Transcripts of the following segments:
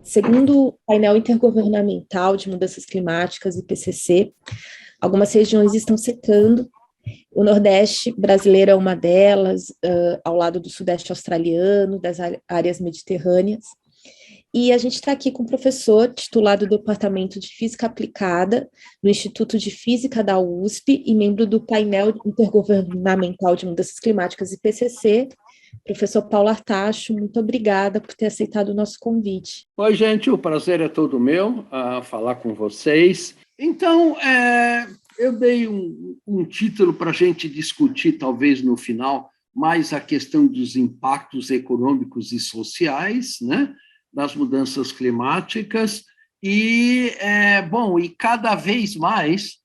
Segundo o painel intergovernamental de mudanças climáticas, IPCC, algumas regiões estão secando. O Nordeste brasileiro é uma delas, ao lado do Sudeste australiano, das áreas mediterrâneas. E a gente está aqui com o professor titulado do Departamento de Física Aplicada do Instituto de Física da USP e membro do painel intergovernamental de mudanças climáticas, IPCC, professor Paulo Artacho. Muito obrigada por ter aceitado o nosso convite. Oi, gente, o prazer é todo meu falar com vocês. Então, eu dei um título para a gente discutir, talvez no final, mais a questão dos impactos econômicos e sociais, né, das mudanças climáticas. E cada vez mais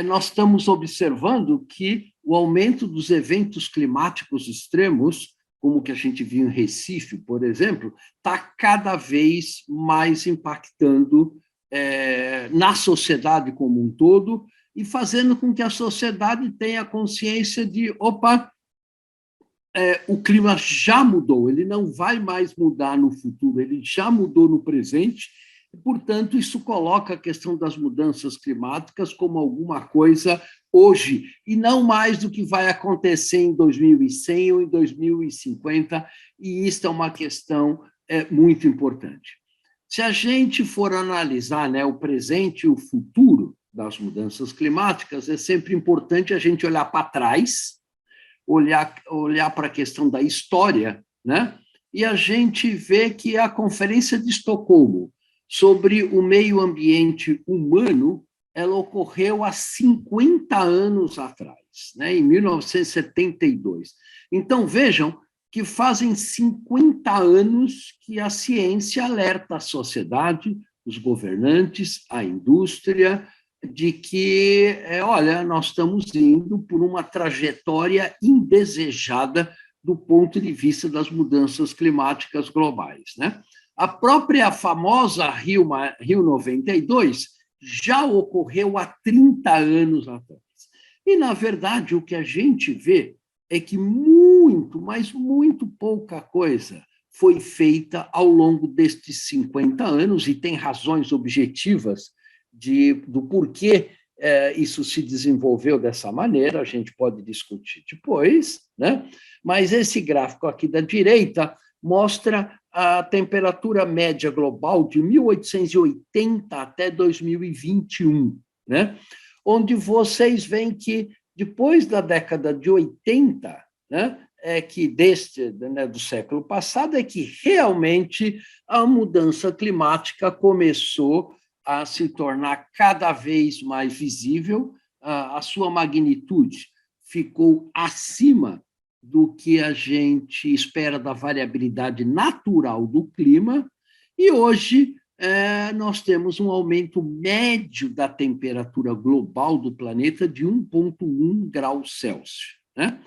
nós estamos observando que o aumento dos eventos climáticos extremos, como que a gente viu em Recife, por exemplo, está cada vez mais impactando na sociedade como um todo e fazendo com que a sociedade tenha consciência de, o clima já mudou, ele não vai mais mudar no futuro, ele já mudou no presente, e, portanto, isso coloca a questão das mudanças climáticas como alguma coisa hoje, e não mais do que vai acontecer em 2100 ou em 2050, e isso é uma questão muito importante. Se a gente for analisar, né, o presente e o futuro das mudanças climáticas, é sempre importante a gente olhar para trás, olhar para a questão da história, né, e a gente vê que a Conferência de Estocolmo sobre o meio ambiente humano, ela ocorreu há 50 anos atrás, né, em 1972. Então, vejam que fazem 50 anos que a ciência alerta a sociedade, os governantes, a indústria, de que, nós estamos indo por uma trajetória indesejada do ponto de vista das mudanças climáticas globais, né? A própria famosa Rio 92 já ocorreu há 30 anos atrás. E, na verdade, o que a gente vê é que muito, mas muito pouca coisa foi feita ao longo destes 50 anos, e tem razões objetivas do porquê isso se desenvolveu dessa maneira, a gente pode discutir depois, né? Mas esse gráfico aqui da direita mostra a temperatura média global de 1880 até 2021, né? Onde vocês veem que, depois da década de 80, né, do século passado, é que realmente a mudança climática começou a se tornar cada vez mais visível, a sua magnitude ficou acima do que a gente espera da variabilidade natural do clima, e hoje nós temos um aumento médio da temperatura global do planeta de 1,1 graus Celsius, né?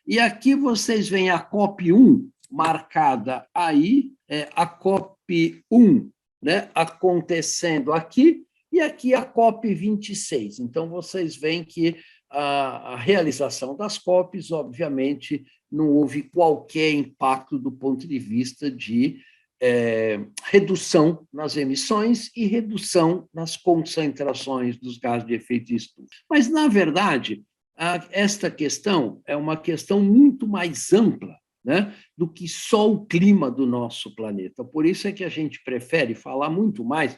E aqui vocês veem a COP1 marcada aí, a COP1, né, acontecendo aqui, e aqui a COP26. Então, vocês veem que a realização das COPs, obviamente, não houve qualquer impacto do ponto de vista de redução nas emissões e redução nas concentrações dos gases de efeito estufa. Mas, na verdade, esta questão é uma questão muito mais ampla, né, do que só o clima do nosso planeta. Por isso é que a gente prefere falar muito mais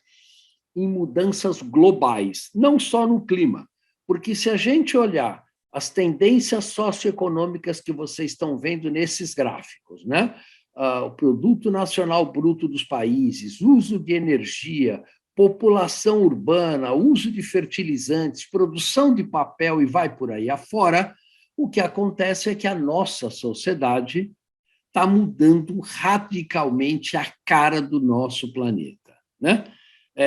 em mudanças globais, não só no clima, porque se a gente olhar as tendências socioeconômicas que vocês estão vendo nesses gráficos, né, o produto nacional bruto dos países, uso de energia, população urbana, uso de fertilizantes, produção de papel e vai por aí afora, o que acontece é que a nossa sociedade está mudando radicalmente a cara do nosso planeta, né?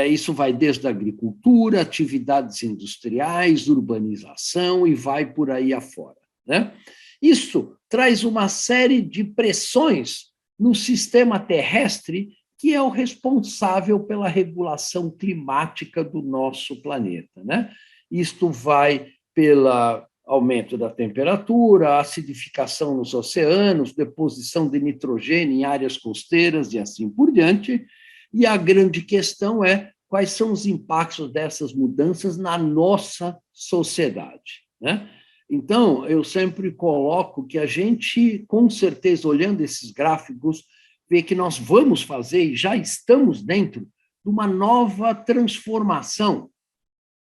Isso vai desde a agricultura, atividades industriais, urbanização e vai por aí afora, né? Isso traz uma série de pressões no sistema terrestre, que é o responsável pela regulação climática do nosso planeta, né? Isto vai pela aumento da temperatura, acidificação nos oceanos, deposição de nitrogênio em áreas costeiras e assim por diante. E a grande questão é quais são os impactos dessas mudanças na nossa sociedade, né? Então, eu sempre coloco que a gente, com certeza, olhando esses gráficos, vê que nós vamos fazer e já estamos dentro de uma nova transformação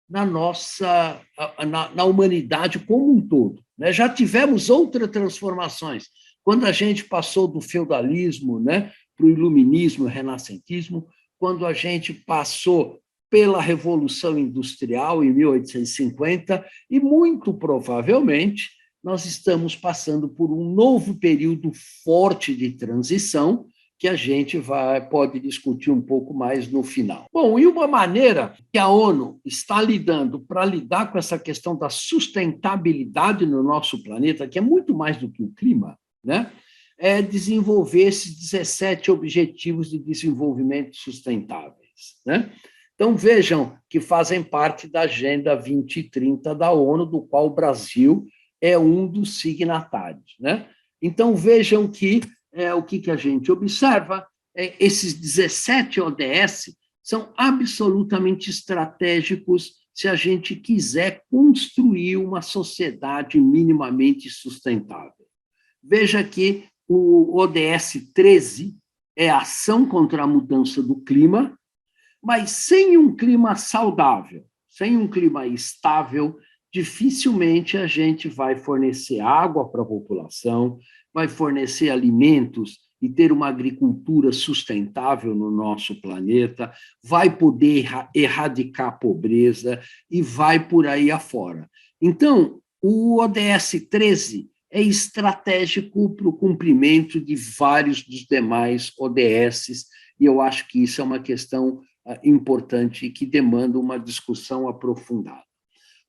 na humanidade como um todo, né? Já tivemos outras transformações, quando a gente passou do feudalismo, né, para o iluminismo, o renascentismo, quando a gente passou pela Revolução Industrial em 1850, e muito provavelmente nós estamos passando por um novo período forte de transição, que a gente pode discutir um pouco mais no final. Bom, e uma maneira que a ONU está lidando para lidar com essa questão da sustentabilidade no nosso planeta, que é muito mais do que o clima, né, é desenvolver esses 17 Objetivos de Desenvolvimento Sustentáveis, né? Então, vejam que fazem parte da Agenda 2030 da ONU, do qual o Brasil é um dos signatários, né? Então, vejam que o que a gente observa, esses 17 ODS são absolutamente estratégicos se a gente quiser construir uma sociedade minimamente sustentável. Veja que o ODS 13 é a ação contra a mudança do clima, mas sem um clima saudável, sem um clima estável, dificilmente a gente vai fornecer água para a população, vai fornecer alimentos e ter uma agricultura sustentável no nosso planeta, vai poder erradicar a pobreza e vai por aí afora. Então, o ODS 13 é estratégico para o cumprimento de vários dos demais ODSs, e eu acho que isso é uma questão importante e que demanda uma discussão aprofundada.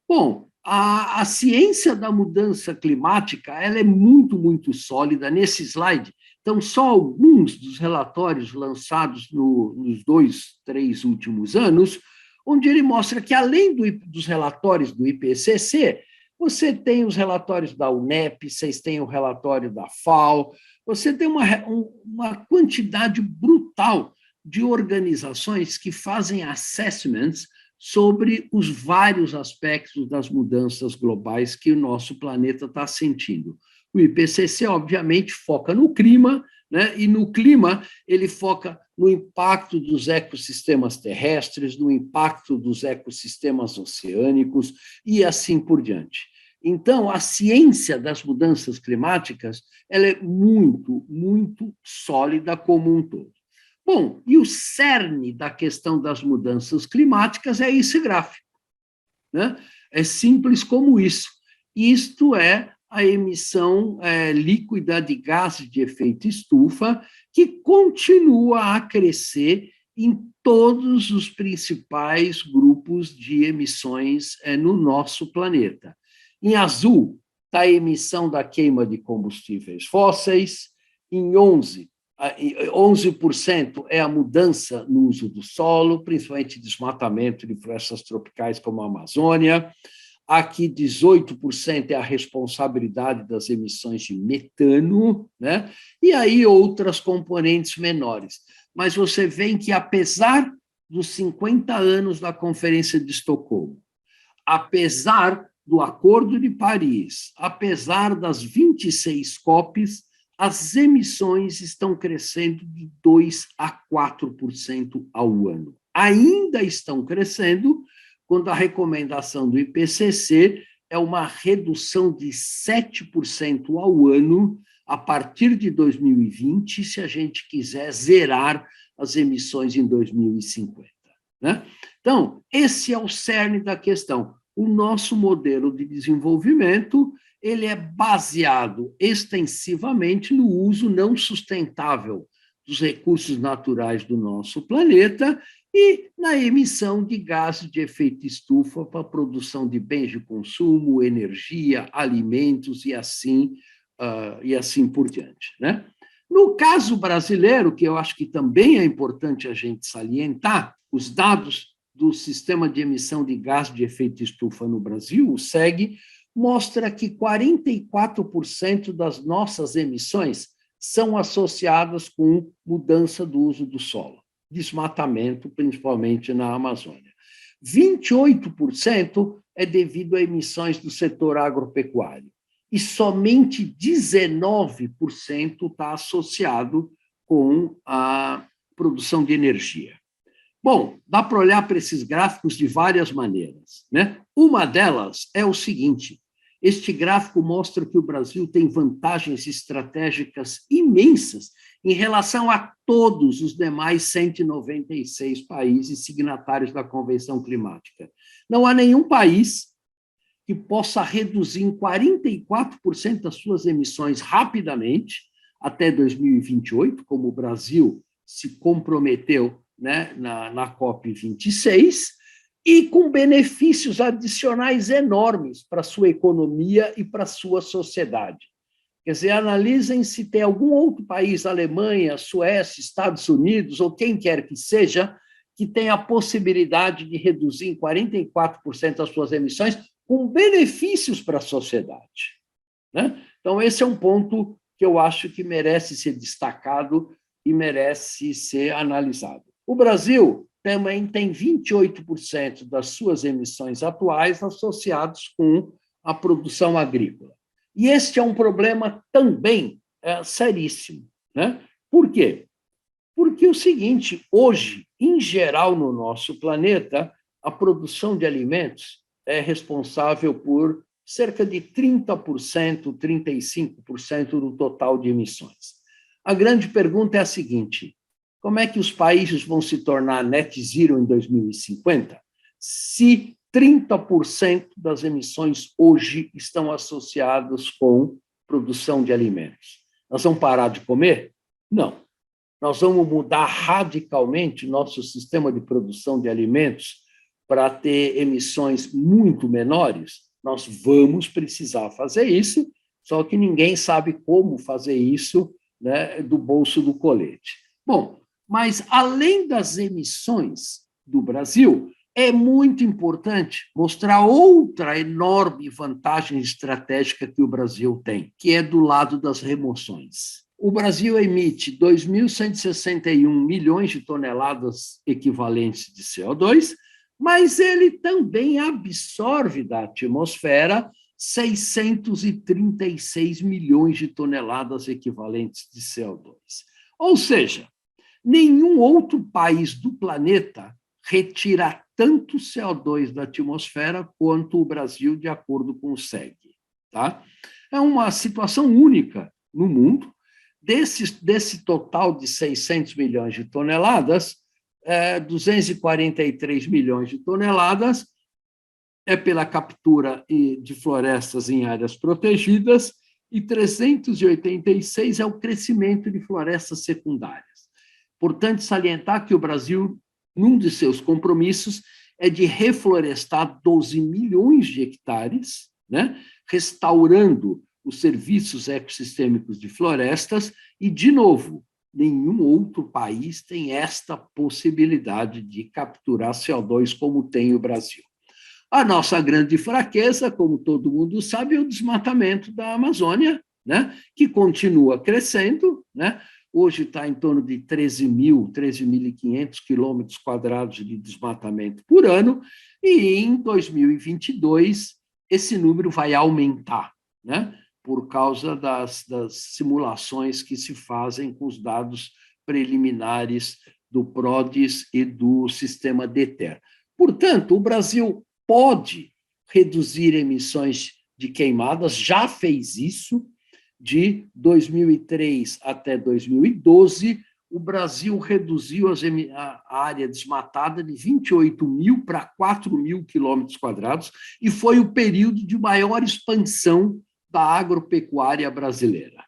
Bom, a ciência da mudança climática ela é muito, muito sólida. Nesse slide estão só alguns dos relatórios lançados nos 2, 3 últimos anos, onde ele mostra que, além dos relatórios do IPCC, você tem os relatórios da UNEP, vocês têm o relatório da FAO, você tem uma quantidade brutal de organizações que fazem assessments sobre os vários aspectos das mudanças globais que o nosso planeta está sentindo. O IPCC, obviamente, foca no clima, né? E no clima ele foca no impacto dos ecossistemas terrestres, no impacto dos ecossistemas oceânicos e assim por diante. Então, a ciência das mudanças climáticas ela é muito, muito sólida como um todo. Bom, e o cerne da questão das mudanças climáticas é esse gráfico, né? É simples como isso. Isto é a emissão líquida de gases de efeito estufa, que continua a crescer em todos os principais grupos de emissões no nosso planeta. Em azul está a emissão da queima de combustíveis fósseis, em 11% é a mudança no uso do solo, principalmente desmatamento de florestas tropicais como a Amazônia. Aqui, 18% é a responsabilidade das emissões de metano, né? E aí outras componentes menores. Mas você vê que, apesar dos 50 anos da Conferência de Estocolmo, apesar do Acordo de Paris, apesar das 26 COPs, as emissões estão crescendo de 2% a 4% ao ano. Ainda estão crescendo, quando a recomendação do IPCC é uma redução de 7% ao ano a partir de 2020, se a gente quiser zerar as emissões em 2050. Né? Então, esse é o cerne da questão. O nosso modelo de desenvolvimento ele é baseado extensivamente no uso não sustentável dos recursos naturais do nosso planeta e na emissão de gases de efeito estufa para a produção de bens de consumo, energia, alimentos e assim por diante, né? No caso brasileiro, que eu acho que também é importante a gente salientar, os dados do sistema de emissão de gás de efeito estufa no Brasil, o SEG, mostra que 44% das nossas emissões são associadas com mudança do uso do solo, desmatamento, principalmente na Amazônia. 28% é devido a emissões do setor agropecuário e somente 19% está associado com a produção de energia. Bom, dá para olhar para esses gráficos de várias maneiras, né? Uma delas é o seguinte: este gráfico mostra que o Brasil tem vantagens estratégicas imensas em relação a todos os demais 196 países signatários da Convenção Climática. Não há nenhum país que possa reduzir em 44% as suas emissões rapidamente até 2028, como o Brasil se comprometeu, né, na COP26, e com benefícios adicionais enormes para a sua economia e para a sua sociedade. Quer dizer, analisem se tem algum outro país, Alemanha, Suécia, Estados Unidos, ou quem quer que seja, que tenha a possibilidade de reduzir em 44% as suas emissões com benefícios para a sociedade, né? Então, esse é um ponto que eu acho que merece ser destacado e merece ser analisado. O Brasil também tem 28% das suas emissões atuais associados com a produção agrícola. E este é um problema também seríssimo, né? Por quê? Porque é o seguinte, hoje, em geral, no nosso planeta, a produção de alimentos é responsável por cerca de 30%, 35% do total de emissões. A grande pergunta é a seguinte: como é que os países vão se tornar net zero em 2050 se 30% das emissões hoje estão associadas com produção de alimentos? Nós vamos parar de comer? Não. Nós vamos mudar radicalmente nosso sistema de produção de alimentos para ter emissões muito menores? Nós vamos precisar fazer isso, só que ninguém sabe como fazer isso, né, do bolso do colete. Bom, mas além das emissões do Brasil, é muito importante mostrar outra enorme vantagem estratégica que o Brasil tem, que é do lado das remoções. O Brasil emite 2.161 milhões de toneladas equivalentes de CO2, mas ele também absorve da atmosfera 636 milhões de toneladas equivalentes de CO2. Ou seja, nenhum outro país do planeta retira tanto CO2 da atmosfera quanto o Brasil, de acordo com o SEG. Tá? É uma situação única no mundo. Desse total de 600 milhões de toneladas, 243 milhões de toneladas é pela captura de florestas em áreas protegidas e 386 é o crescimento de florestas secundárias. Importante salientar que o Brasil, num de seus compromissos, é de reflorestar 12 milhões de hectares, né, restaurando os serviços ecossistêmicos de florestas, e, de novo, nenhum outro país tem esta possibilidade de capturar CO2 como tem o Brasil. A nossa grande fraqueza, como todo mundo sabe, é o desmatamento da Amazônia, né, que continua crescendo, né? Hoje está em torno de 13.500 quilômetros quadrados de desmatamento por ano, e em 2022 esse número vai aumentar, né? Por causa das simulações que se fazem com os dados preliminares do PRODES e do sistema DETER. Portanto, o Brasil pode reduzir emissões de queimadas, já fez isso. De 2003 até 2012, o Brasil reduziu a área desmatada de 28.000 para 4.000 quilômetros quadrados, e foi o período de maior expansão da agropecuária brasileira.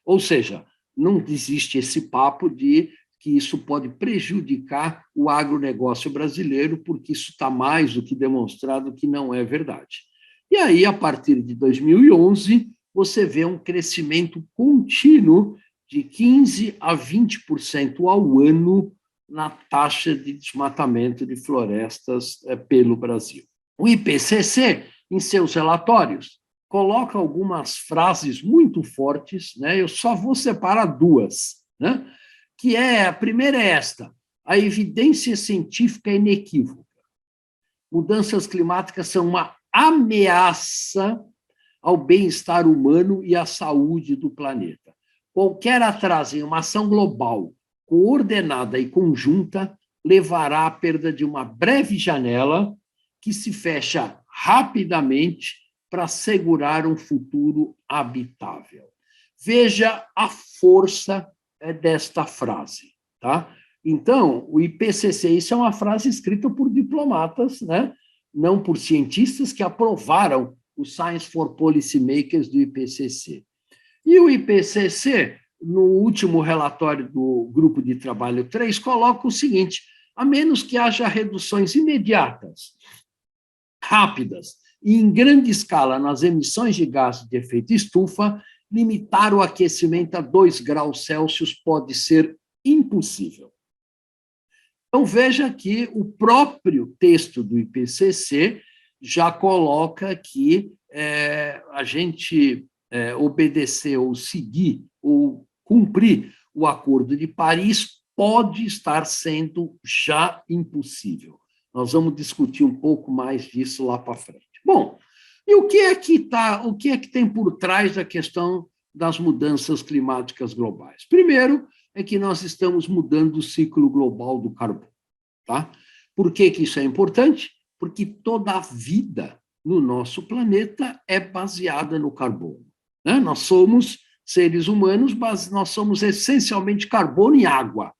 Ou seja, não existe esse papo de que isso pode prejudicar o agronegócio brasileiro, porque isso está mais do que demonstrado que não é verdade. E aí, a partir de 2011, você vê um crescimento contínuo de 15% a 20% ao ano na taxa de desmatamento de florestas pelo Brasil. O IPCC, em seus relatórios, coloca algumas frases muito fortes, né? Eu só vou separar duas, né? Que a primeira é esta: a evidência científica é inequívoca. Mudanças climáticas são uma ameaça ao bem-estar humano e à saúde do planeta. Qualquer atraso em uma ação global, coordenada e conjunta, levará à perda de uma breve janela que se fecha rapidamente para assegurar um futuro habitável. Veja a força desta frase, tá? Então, o IPCC, isso é uma frase escrita por diplomatas, né? Não por cientistas que aprovaram o Science for Policy Makers do IPCC. E o IPCC, no último relatório do Grupo de Trabalho 3, coloca o seguinte: a menos que haja reduções imediatas, rápidas e em grande escala nas emissões de gases de efeito estufa, limitar o aquecimento a 2 graus Celsius pode ser impossível. Então, veja que o próprio texto do IPCC já coloca que a gente obedecer ou seguir ou cumprir o Acordo de Paris pode estar sendo já impossível. Nós vamos discutir um pouco mais disso lá para frente. Bom, e o que é que tem por trás da questão das mudanças climáticas globais? Primeiro, é que nós estamos mudando o ciclo global do carbono. Tá? Por que isso é importante? Porque toda a vida no nosso planeta é baseada no carbono. Né? Nós somos seres humanos, mas nós somos essencialmente carbono e água.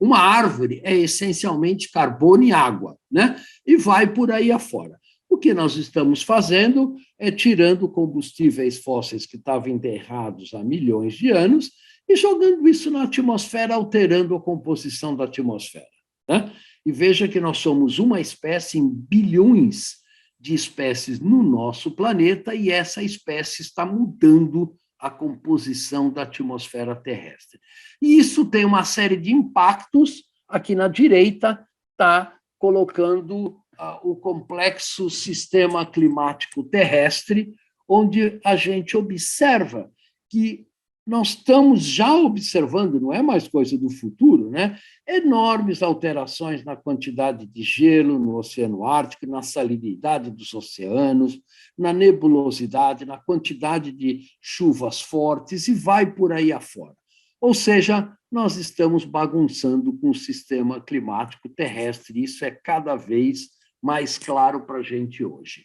Uma árvore é essencialmente carbono e água, né? E vai por aí afora. O que nós estamos fazendo é tirando combustíveis fósseis que estavam enterrados há milhões de anos e jogando isso na atmosfera, alterando a composição da atmosfera. Né? E veja que nós somos uma espécie em bilhões de espécies no nosso planeta e essa espécie está mudando a composição da atmosfera terrestre. E isso tem uma série de impactos. Aqui na direita está colocando o complexo sistema climático terrestre, onde a gente observa que nós estamos já observando, não é mais coisa do futuro, né? Enormes alterações na quantidade de gelo no Oceano Ártico, na salinidade dos oceanos, na nebulosidade, na quantidade de chuvas fortes e vai por aí afora. Ou seja, nós estamos bagunçando com o sistema climático terrestre, isso é cada vez mais claro para a gente hoje.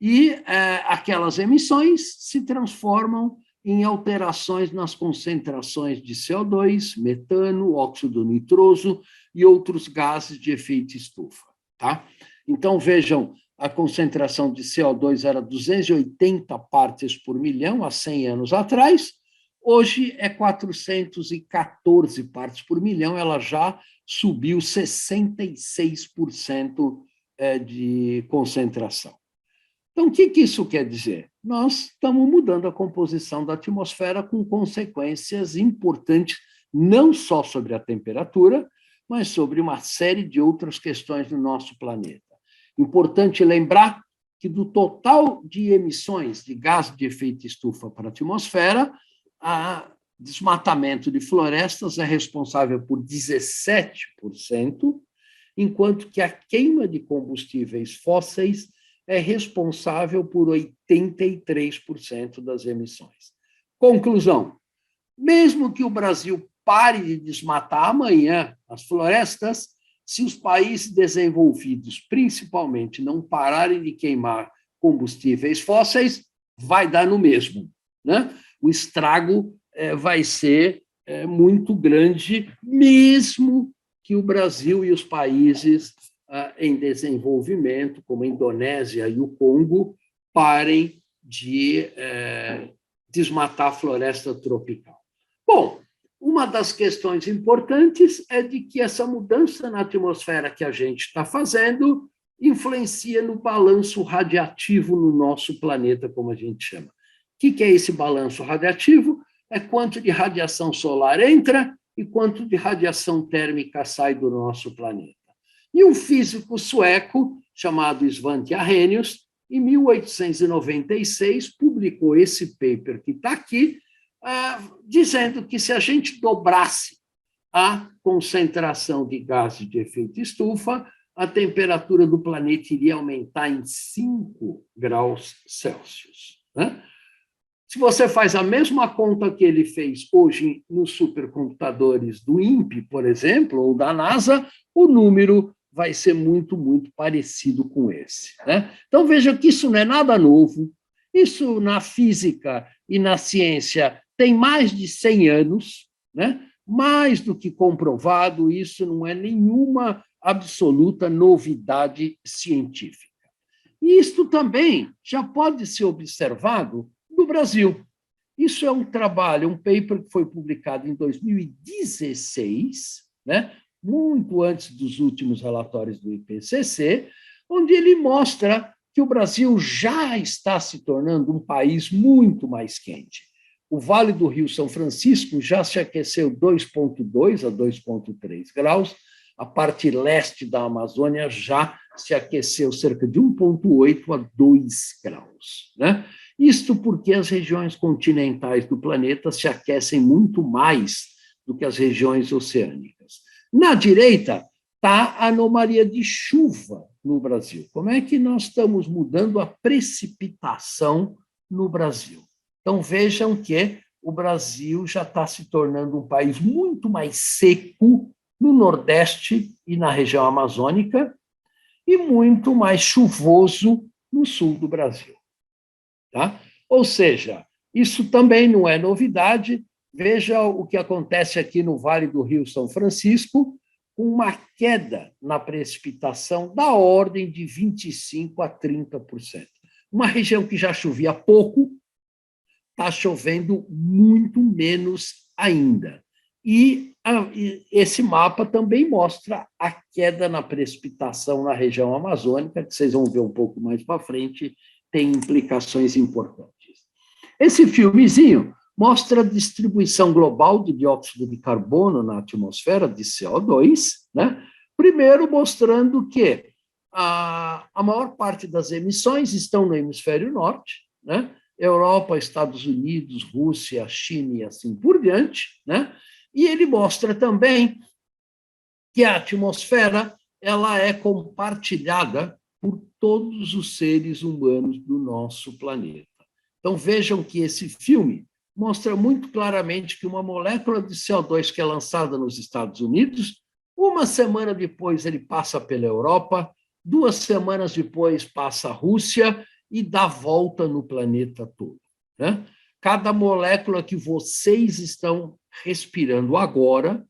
E aquelas emissões se transformam em alterações nas concentrações de CO2, metano, óxido nitroso e outros gases de efeito estufa. Tá? Então, vejam, a concentração de CO2 era 280 partes por milhão há 100 anos atrás, hoje é 414 partes por milhão, ela já subiu 66% de concentração. Então, o que isso quer dizer? Nós estamos mudando a composição da atmosfera com consequências importantes, não só sobre a temperatura, mas sobre uma série de outras questões no nosso planeta. Importante lembrar que do total de emissões de gás de efeito estufa para a atmosfera, o desmatamento de florestas é responsável por 17%, enquanto que a queima de combustíveis fósseis é responsável por 83% das emissões. Conclusão: mesmo que o Brasil pare de desmatar amanhã as florestas, se os países desenvolvidos, principalmente, não pararem de queimar combustíveis fósseis, vai dar no mesmo. Né? O estrago vai ser muito grande, mesmo que o Brasil e os países em desenvolvimento, como a Indonésia e o Congo, parem de desmatar a floresta tropical. Bom, uma das questões importantes é de que essa mudança na atmosfera que a gente está fazendo influencia no balanço radiativo no nosso planeta, como a gente chama. O que é esse balanço radiativo? É quanto de radiação solar entra e quanto de radiação térmica sai do nosso planeta. E um físico sueco, chamado Svante Arrhenius, em 1896, publicou esse paper que está aqui, dizendo que se a gente dobrasse a concentração de gases de efeito estufa, a temperatura do planeta iria aumentar em 5 graus Celsius. Né? Se você faz a mesma conta que ele fez hoje nos supercomputadores do INPE, por exemplo, ou da NASA, o número vai ser muito, muito parecido com esse. Né? Então, veja que isso não é nada novo. Isso, na física e na ciência, tem mais de 100 anos, né? Mais do que comprovado, isso não é nenhuma absoluta novidade científica. E isto também já pode ser observado no Brasil. Isso é um trabalho, um paper que foi publicado em 2016, né? Muito antes dos últimos relatórios do IPCC, onde ele mostra que o Brasil já está se tornando um país muito mais quente. O Vale do Rio São Francisco já se aqueceu 2,2 a 2,3 graus, a parte leste da Amazônia já se aqueceu cerca de 1,8 a 2 graus. Né? Isto porque as regiões continentais do planeta se aquecem muito mais do que as regiões oceânicas. Na direita está a anomalia de chuva no Brasil. Como é que nós estamos mudando a precipitação no Brasil? Então, vejam que o Brasil já está se tornando um país muito mais seco no Nordeste e na região amazônica e muito mais chuvoso no sul do Brasil. Tá? Ou seja, isso também não é novidade. Veja o que acontece aqui no Vale do Rio São Francisco, com uma queda na precipitação da ordem de 25% a 30%. Uma região que já chovia pouco, está chovendo muito menos ainda. E esse mapa também mostra a queda na precipitação na região amazônica, que vocês vão ver um pouco mais para frente, tem implicações importantes. Esse filmezinho mostra a distribuição global de dióxido de carbono na atmosfera, de CO2, né? Primeiro mostrando que a maior parte das emissões estão no hemisfério norte, né? Europa, Estados Unidos, Rússia, China e assim por diante, né? E ele mostra também que a atmosfera ela é compartilhada por todos os seres humanos do nosso planeta. Então vejam que esse filme mostra muito claramente que uma molécula de CO2 que é lançada nos Estados Unidos, uma semana depois ele passa pela Europa, 2 semanas depois passa a Rússia e dá volta no planeta todo. Né? Cada molécula que vocês estão respirando agora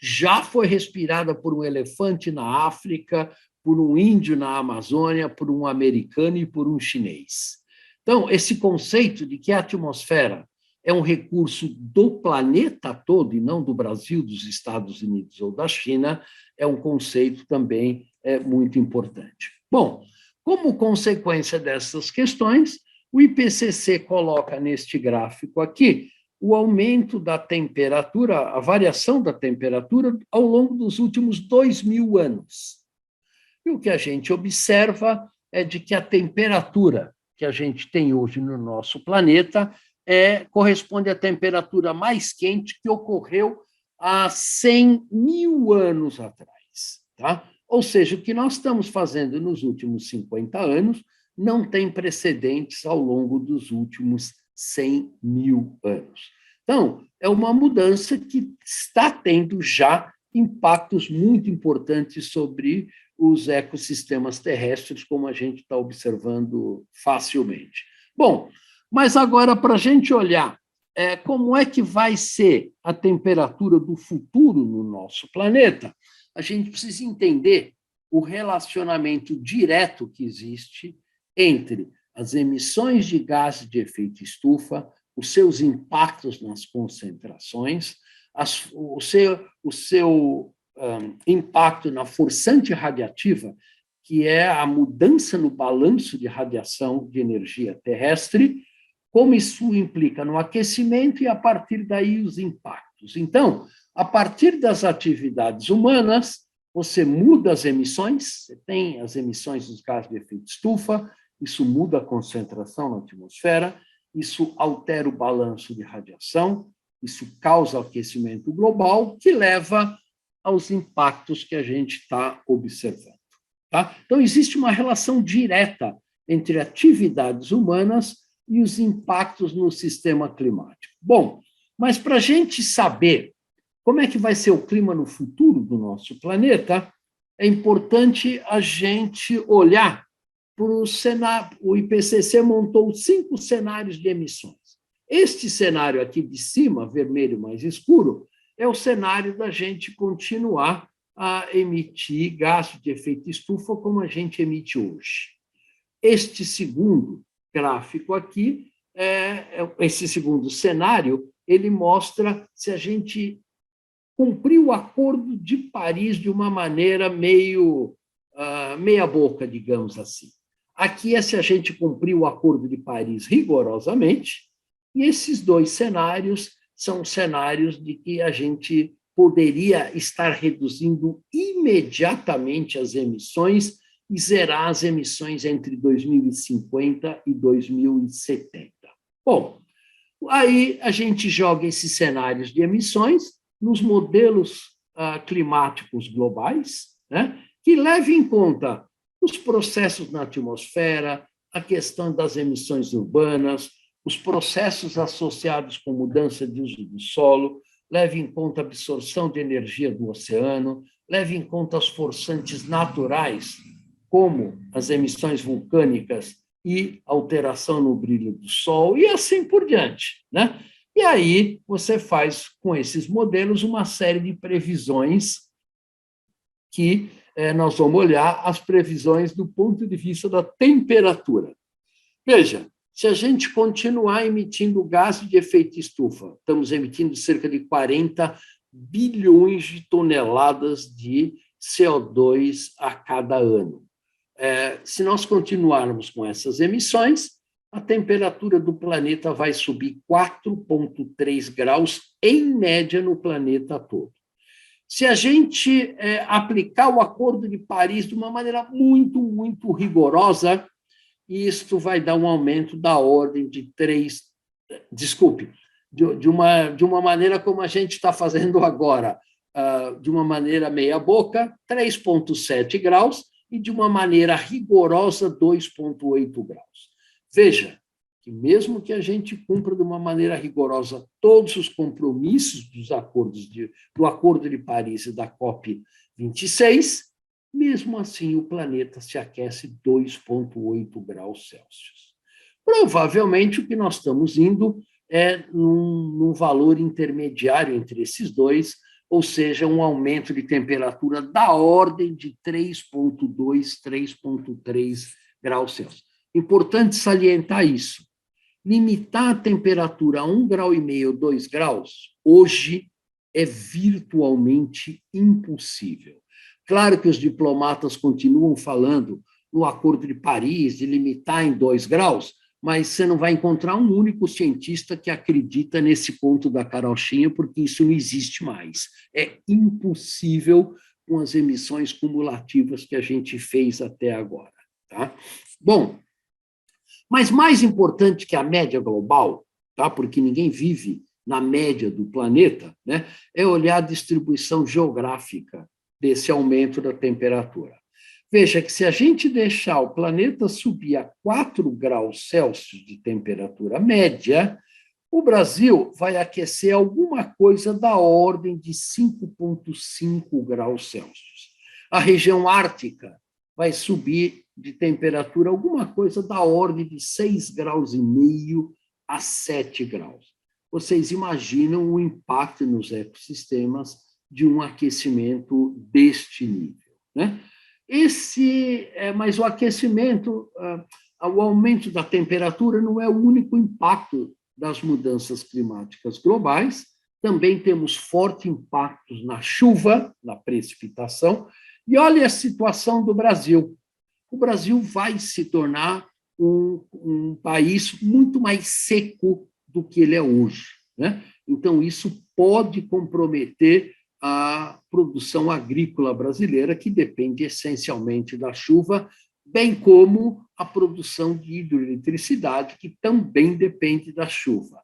já foi respirada por um elefante na África, por um índio na Amazônia, por um americano e por um chinês. Então, esse conceito de que a atmosfera é um recurso do planeta todo, e não do Brasil, dos Estados Unidos ou da China, é um conceito também muito importante. Bom, como consequência dessas questões, o IPCC coloca neste gráfico aqui o aumento da temperatura, a variação da temperatura ao longo dos últimos 2.000 anos. E o que a gente observa é de que a temperatura que a gente tem hoje no nosso planeta corresponde à temperatura mais quente que ocorreu há 100.000 anos atrás. Tá? Ou seja, o que nós estamos fazendo nos últimos 50 anos não tem precedentes ao longo dos últimos 100.000 anos. Então, é uma mudança que está tendo já impactos muito importantes sobre os ecossistemas terrestres, como a gente está observando facilmente. Bom, mas agora, para a gente olhar como é que vai ser a temperatura do futuro no nosso planeta, a gente precisa entender o relacionamento direto que existe entre as emissões de gases de efeito estufa, os seus impactos nas concentrações, o seu impacto na forçante radiativa, que é a mudança no balanço de radiação de energia terrestre, como isso implica no aquecimento e, a partir daí, os impactos. Então, a partir das atividades humanas, você muda as emissões, você tem as emissões dos gases de efeito estufa, isso muda a concentração na atmosfera, isso altera o balanço de radiação, isso causa aquecimento global, que leva aos impactos que a gente está observando. Tá? Então, existe uma relação direta entre atividades humanas e os impactos no sistema climático. Bom, mas para a gente saber como é que vai ser o clima no futuro do nosso planeta, é importante a gente olhar para o cenário. O IPCC montou 5 cenários de emissões. Este cenário aqui de cima, vermelho mais escuro, é o cenário da gente continuar a emitir gases de efeito estufa como a gente emite hoje. Este segundo gráfico aqui, esse segundo cenário, ele mostra se a gente cumpriu o Acordo de Paris de uma maneira meio meia-boca, digamos assim. Aqui é se a gente cumpriu o Acordo de Paris rigorosamente, e esses 2 cenários são cenários de que a gente poderia estar reduzindo imediatamente as emissões e zerar as emissões entre 2050 e 2070. Bom, aí a gente joga esses cenários de emissões nos modelos climáticos globais, né, que levem em conta os processos na atmosfera, a questão das emissões urbanas, os processos associados com mudança de uso do solo, leve em conta a absorção de energia do oceano, leve em conta os forçantes naturais, como as emissões vulcânicas e alteração no brilho do sol, e assim por diante, né? E aí você faz, com esses modelos, uma série de previsões que nós vamos olhar as previsões do ponto de vista da temperatura. Veja, se a gente continuar emitindo gases de efeito estufa, estamos emitindo cerca de 40 bilhões de toneladas de CO2 a cada ano. Se nós continuarmos com essas emissões, a temperatura do planeta vai subir 4,3 graus, em média, no planeta todo. Se a gente aplicar o Acordo de Paris de uma maneira muito, muito rigorosa, isto vai dar um aumento da ordem de 3... Desculpe, de uma maneira como a gente está fazendo agora, de uma maneira meia-boca, 3,7 graus, e de uma maneira rigorosa, 2,8 graus. Veja que, mesmo que a gente cumpra de uma maneira rigorosa todos os compromissos do Acordo de Paris e da COP26, mesmo assim o planeta se aquece 2,8 graus Celsius. Provavelmente o que nós estamos indo é num valor intermediário entre esses dois, ou seja, um aumento de temperatura da ordem de 3,2, 3,3 graus Celsius. Importante salientar isso. Limitar a temperatura a 1,5 grau, 2 graus, hoje é virtualmente impossível. Claro que os diplomatas continuam falando no Acordo de Paris de limitar em 2 graus, mas você não vai encontrar um único cientista que acredita nesse conto da carochinha, porque isso não existe mais. É impossível com as emissões cumulativas que a gente fez até agora. Tá? Bom, mas mais importante que a média global, tá? Porque ninguém vive na média do planeta, né? É olhar a distribuição geográfica desse aumento da temperatura. Veja que, se a gente deixar o planeta subir a 4 graus Celsius de temperatura média, o Brasil vai aquecer alguma coisa da ordem de 5,5 graus Celsius. A região ártica vai subir de temperatura alguma coisa da ordem de 6,5 graus a 7 graus. Vocês imaginam o impacto nos ecossistemas de um aquecimento deste nível, né? Mas o aquecimento, o aumento da temperatura não é o único impacto das mudanças climáticas globais. Também temos fortes impactos na chuva, na precipitação. E olha a situação do Brasil. O Brasil vai se tornar um país muito mais seco do que ele é hoje, né? Então, isso pode comprometer a produção agrícola brasileira, que depende essencialmente da chuva, bem como a produção de hidroeletricidade, que também depende da chuva.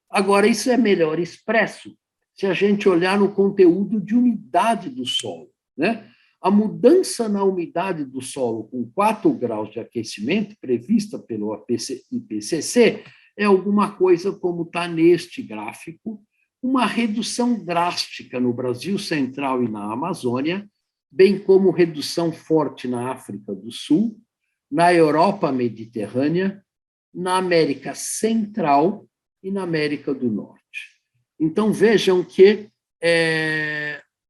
Agora, isso é melhor expresso se a gente olhar no conteúdo de umidade do solo, né? A mudança na umidade do solo com 4 graus de aquecimento, prevista pelo IPCC, é alguma coisa como está neste gráfico, uma redução drástica no Brasil Central e na Amazônia, bem como redução forte na África do Sul, na Europa Mediterrânea, na América Central e na América do Norte. Então, vejam que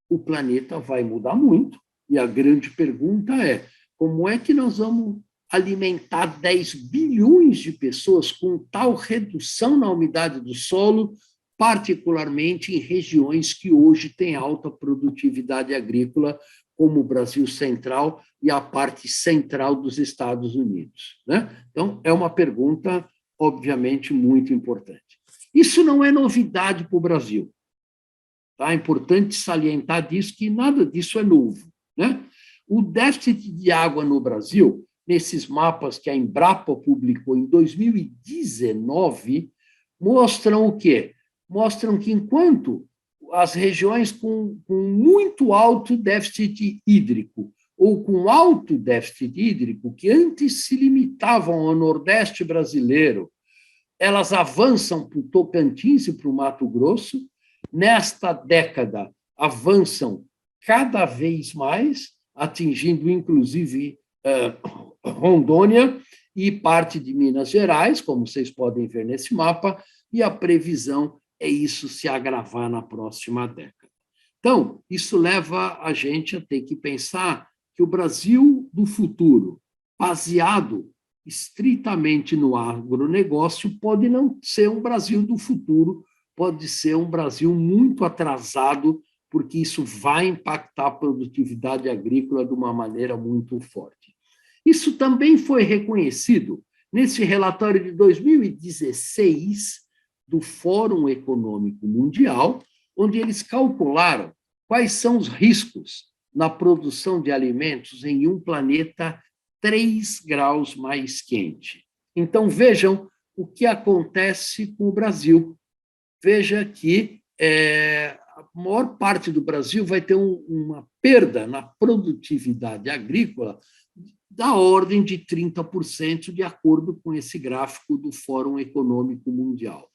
o planeta vai mudar muito, e a grande pergunta é: como é que nós vamos alimentar 10 bilhões de pessoas com tal redução na umidade do solo, particularmente em regiões que hoje têm alta produtividade agrícola, como o Brasil Central e a parte central dos Estados Unidos, né? Então, é uma pergunta, obviamente, muito importante. Isso não é novidade para o Brasil. Tá? É importante salientar disso, que nada disso é novo, né? O déficit de água no Brasil, nesses mapas que a Embrapa publicou em 2019, mostram o quê? Mostram que, enquanto as regiões com muito alto déficit hídrico ou com alto déficit hídrico, que antes se limitavam ao Nordeste brasileiro, elas avançam para o Tocantins e para o Mato Grosso. Nesta década, avançam cada vez mais, atingindo, inclusive, Rondônia e parte de Minas Gerais, como vocês podem ver nesse mapa, e a previsão é isso se agravar na próxima década. Então, isso leva a gente a ter que pensar que o Brasil do futuro, baseado estritamente no agronegócio, pode não ser um Brasil do futuro, pode ser um Brasil muito atrasado, porque isso vai impactar a produtividade agrícola de uma maneira muito forte. Isso também foi reconhecido nesse relatório de 2016 do Fórum Econômico Mundial, onde eles calcularam quais são os riscos na produção de alimentos em um planeta 3 graus mais quente. Então, vejam o que acontece com o Brasil. Veja que a maior parte do Brasil vai ter uma perda na produtividade agrícola da ordem de 30%, de acordo com esse gráfico do Fórum Econômico Mundial.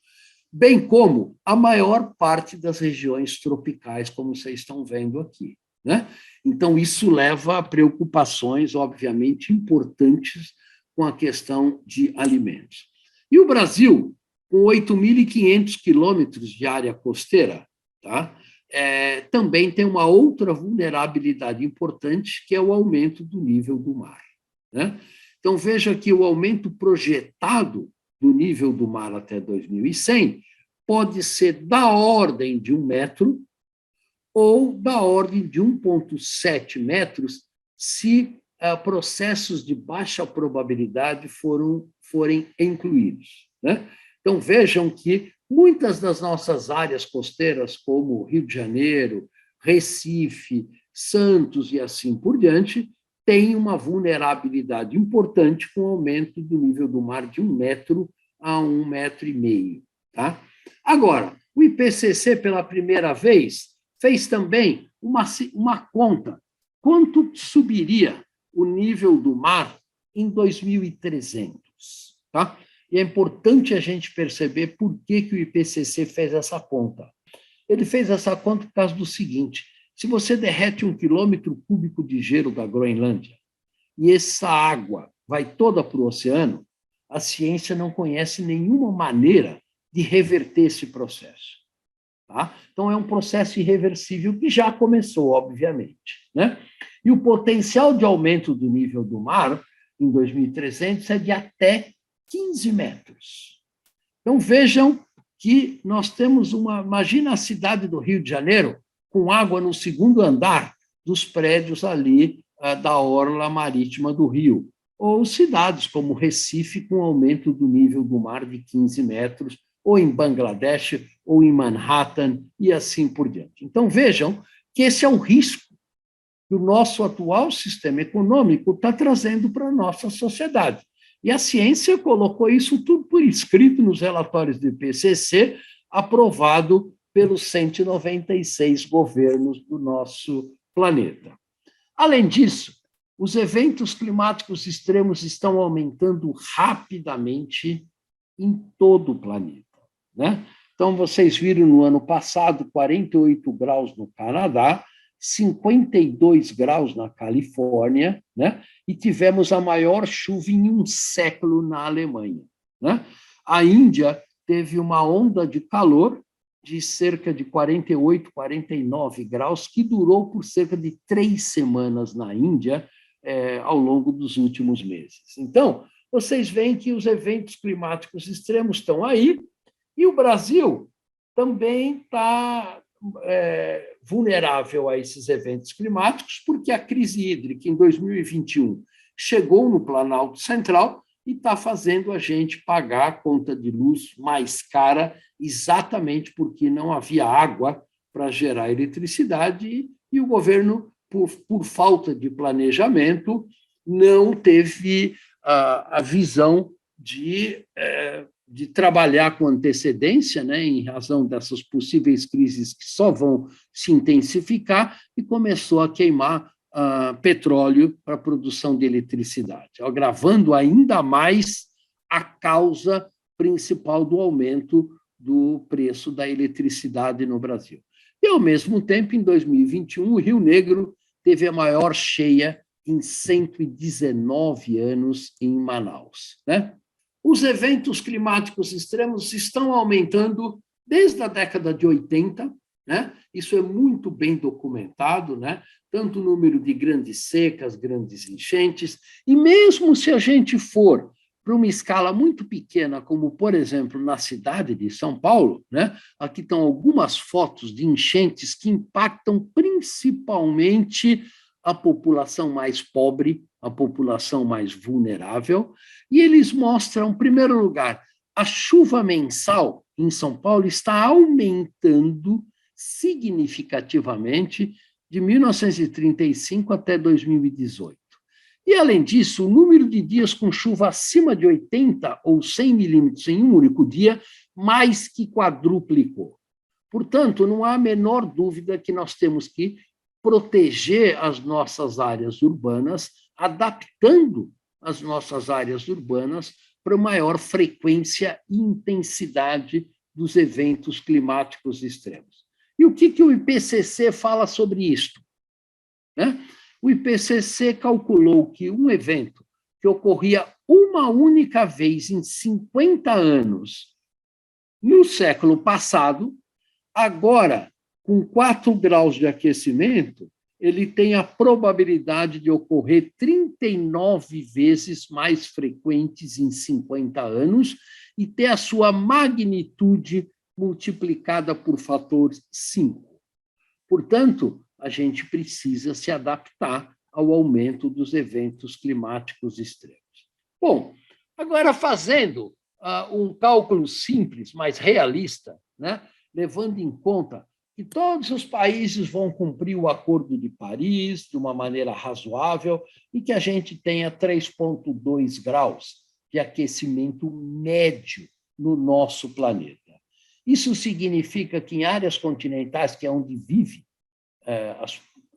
Bem como a maior parte das regiões tropicais, como vocês estão vendo aqui, né? Então, isso leva a preocupações, obviamente, importantes com a questão de alimentos. E o Brasil, com 8.500 quilômetros de área costeira, tá? Também tem uma outra vulnerabilidade importante, que é o aumento do nível do mar, né? Então, veja que o aumento projetado do nível do mar até 2100 pode ser da ordem de 1 metro ou da ordem de 1,7 metros se processos de baixa probabilidade forem incluídos, né? Então, vejam que muitas das nossas áreas costeiras, como Rio de Janeiro, Recife, Santos e assim por diante, têm uma vulnerabilidade importante com o aumento do nível do mar de 1 metro a 1,5 metro. Tá? Agora, o IPCC, pela primeira vez, fez também uma conta. Quanto subiria o nível do mar em 2300? Tá? E é importante a gente perceber por que o IPCC fez essa conta. Ele fez essa conta por causa do seguinte: se você derrete 1 quilômetro cúbico de gelo da Groenlândia e essa água vai toda para o oceano, a ciência não conhece nenhuma maneira de reverter esse processo. Tá? Então, é um processo irreversível que já começou, obviamente, né? E o potencial de aumento do nível do mar em 2300 é de até 15 metros. Então, vejam que nós temos imagina a cidade do Rio de Janeiro com água no segundo andar dos prédios ali da orla marítima do Rio, ou cidades como Recife, com aumento do nível do mar de 15 metros, ou em Bangladesh, ou em Manhattan, e assim por diante. Então, vejam que esse é um risco que o nosso atual sistema econômico está trazendo para a nossa sociedade. E a ciência colocou isso tudo por escrito nos relatórios do IPCC, aprovado pelos 196 governos do nosso planeta. Além disso, os eventos climáticos extremos estão aumentando rapidamente em todo o planeta, né? Então, vocês viram no ano passado 48 graus no Canadá, 52 graus na Califórnia, né? E tivemos a maior chuva em um século na Alemanha, né? A Índia teve uma onda de calor de cerca de 48, 49 graus, que durou por cerca de 3 semanas na Índia, ao longo dos últimos meses. Então, vocês veem que os eventos climáticos extremos estão aí, e o Brasil também está vulnerável a esses eventos climáticos, porque a crise hídrica, em 2021, chegou no Planalto Central e está fazendo a gente pagar a conta de luz mais cara, exatamente porque não havia água para gerar eletricidade, e o governo, por falta de planejamento, não teve a visão de trabalhar com antecedência, né, em razão dessas possíveis crises que só vão se intensificar, e começou a queimar petróleo para a produção de eletricidade, agravando ainda mais a causa principal do aumento do preço da eletricidade no Brasil. E, ao mesmo tempo, em 2021, o Rio Negro teve a maior cheia em 119 anos em Manaus, né? Os eventos climáticos extremos estão aumentando desde a década de 80, né? Isso é muito bem documentado, né? Tanto o número de grandes secas, grandes enchentes, e mesmo se a gente for para uma escala muito pequena, como, por exemplo, na cidade de São Paulo, né? Aqui estão algumas fotos de enchentes que impactam principalmente a população mais pobre, a população mais vulnerável, e eles mostram, em primeiro lugar, a chuva mensal em São Paulo está aumentando significativamente de 1935 até 2018. E, além disso, o número de dias com chuva acima de 80 ou 100 milímetros em um único dia mais que quadruplicou. Portanto, não há a menor dúvida que nós temos que proteger as nossas áreas urbanas, adaptando as nossas áreas urbanas para maior frequência e intensidade dos eventos climáticos extremos. E o que o IPCC fala sobre isto, né? O IPCC calculou que um evento que ocorria uma única vez em 50 anos no século passado, agora, com 4 graus de aquecimento, ele tem a probabilidade de ocorrer 39 vezes mais frequentes em 50 anos e ter a sua magnitude multiplicada por fator 5. Portanto, a gente precisa se adaptar ao aumento dos eventos climáticos extremos. Bom, agora fazendo um cálculo simples, mas realista, né, levando em conta que todos os países vão cumprir o Acordo de Paris de uma maneira razoável e que a gente tenha 3,2 graus de aquecimento médio no nosso planeta. Isso significa que em áreas continentais, que é onde vive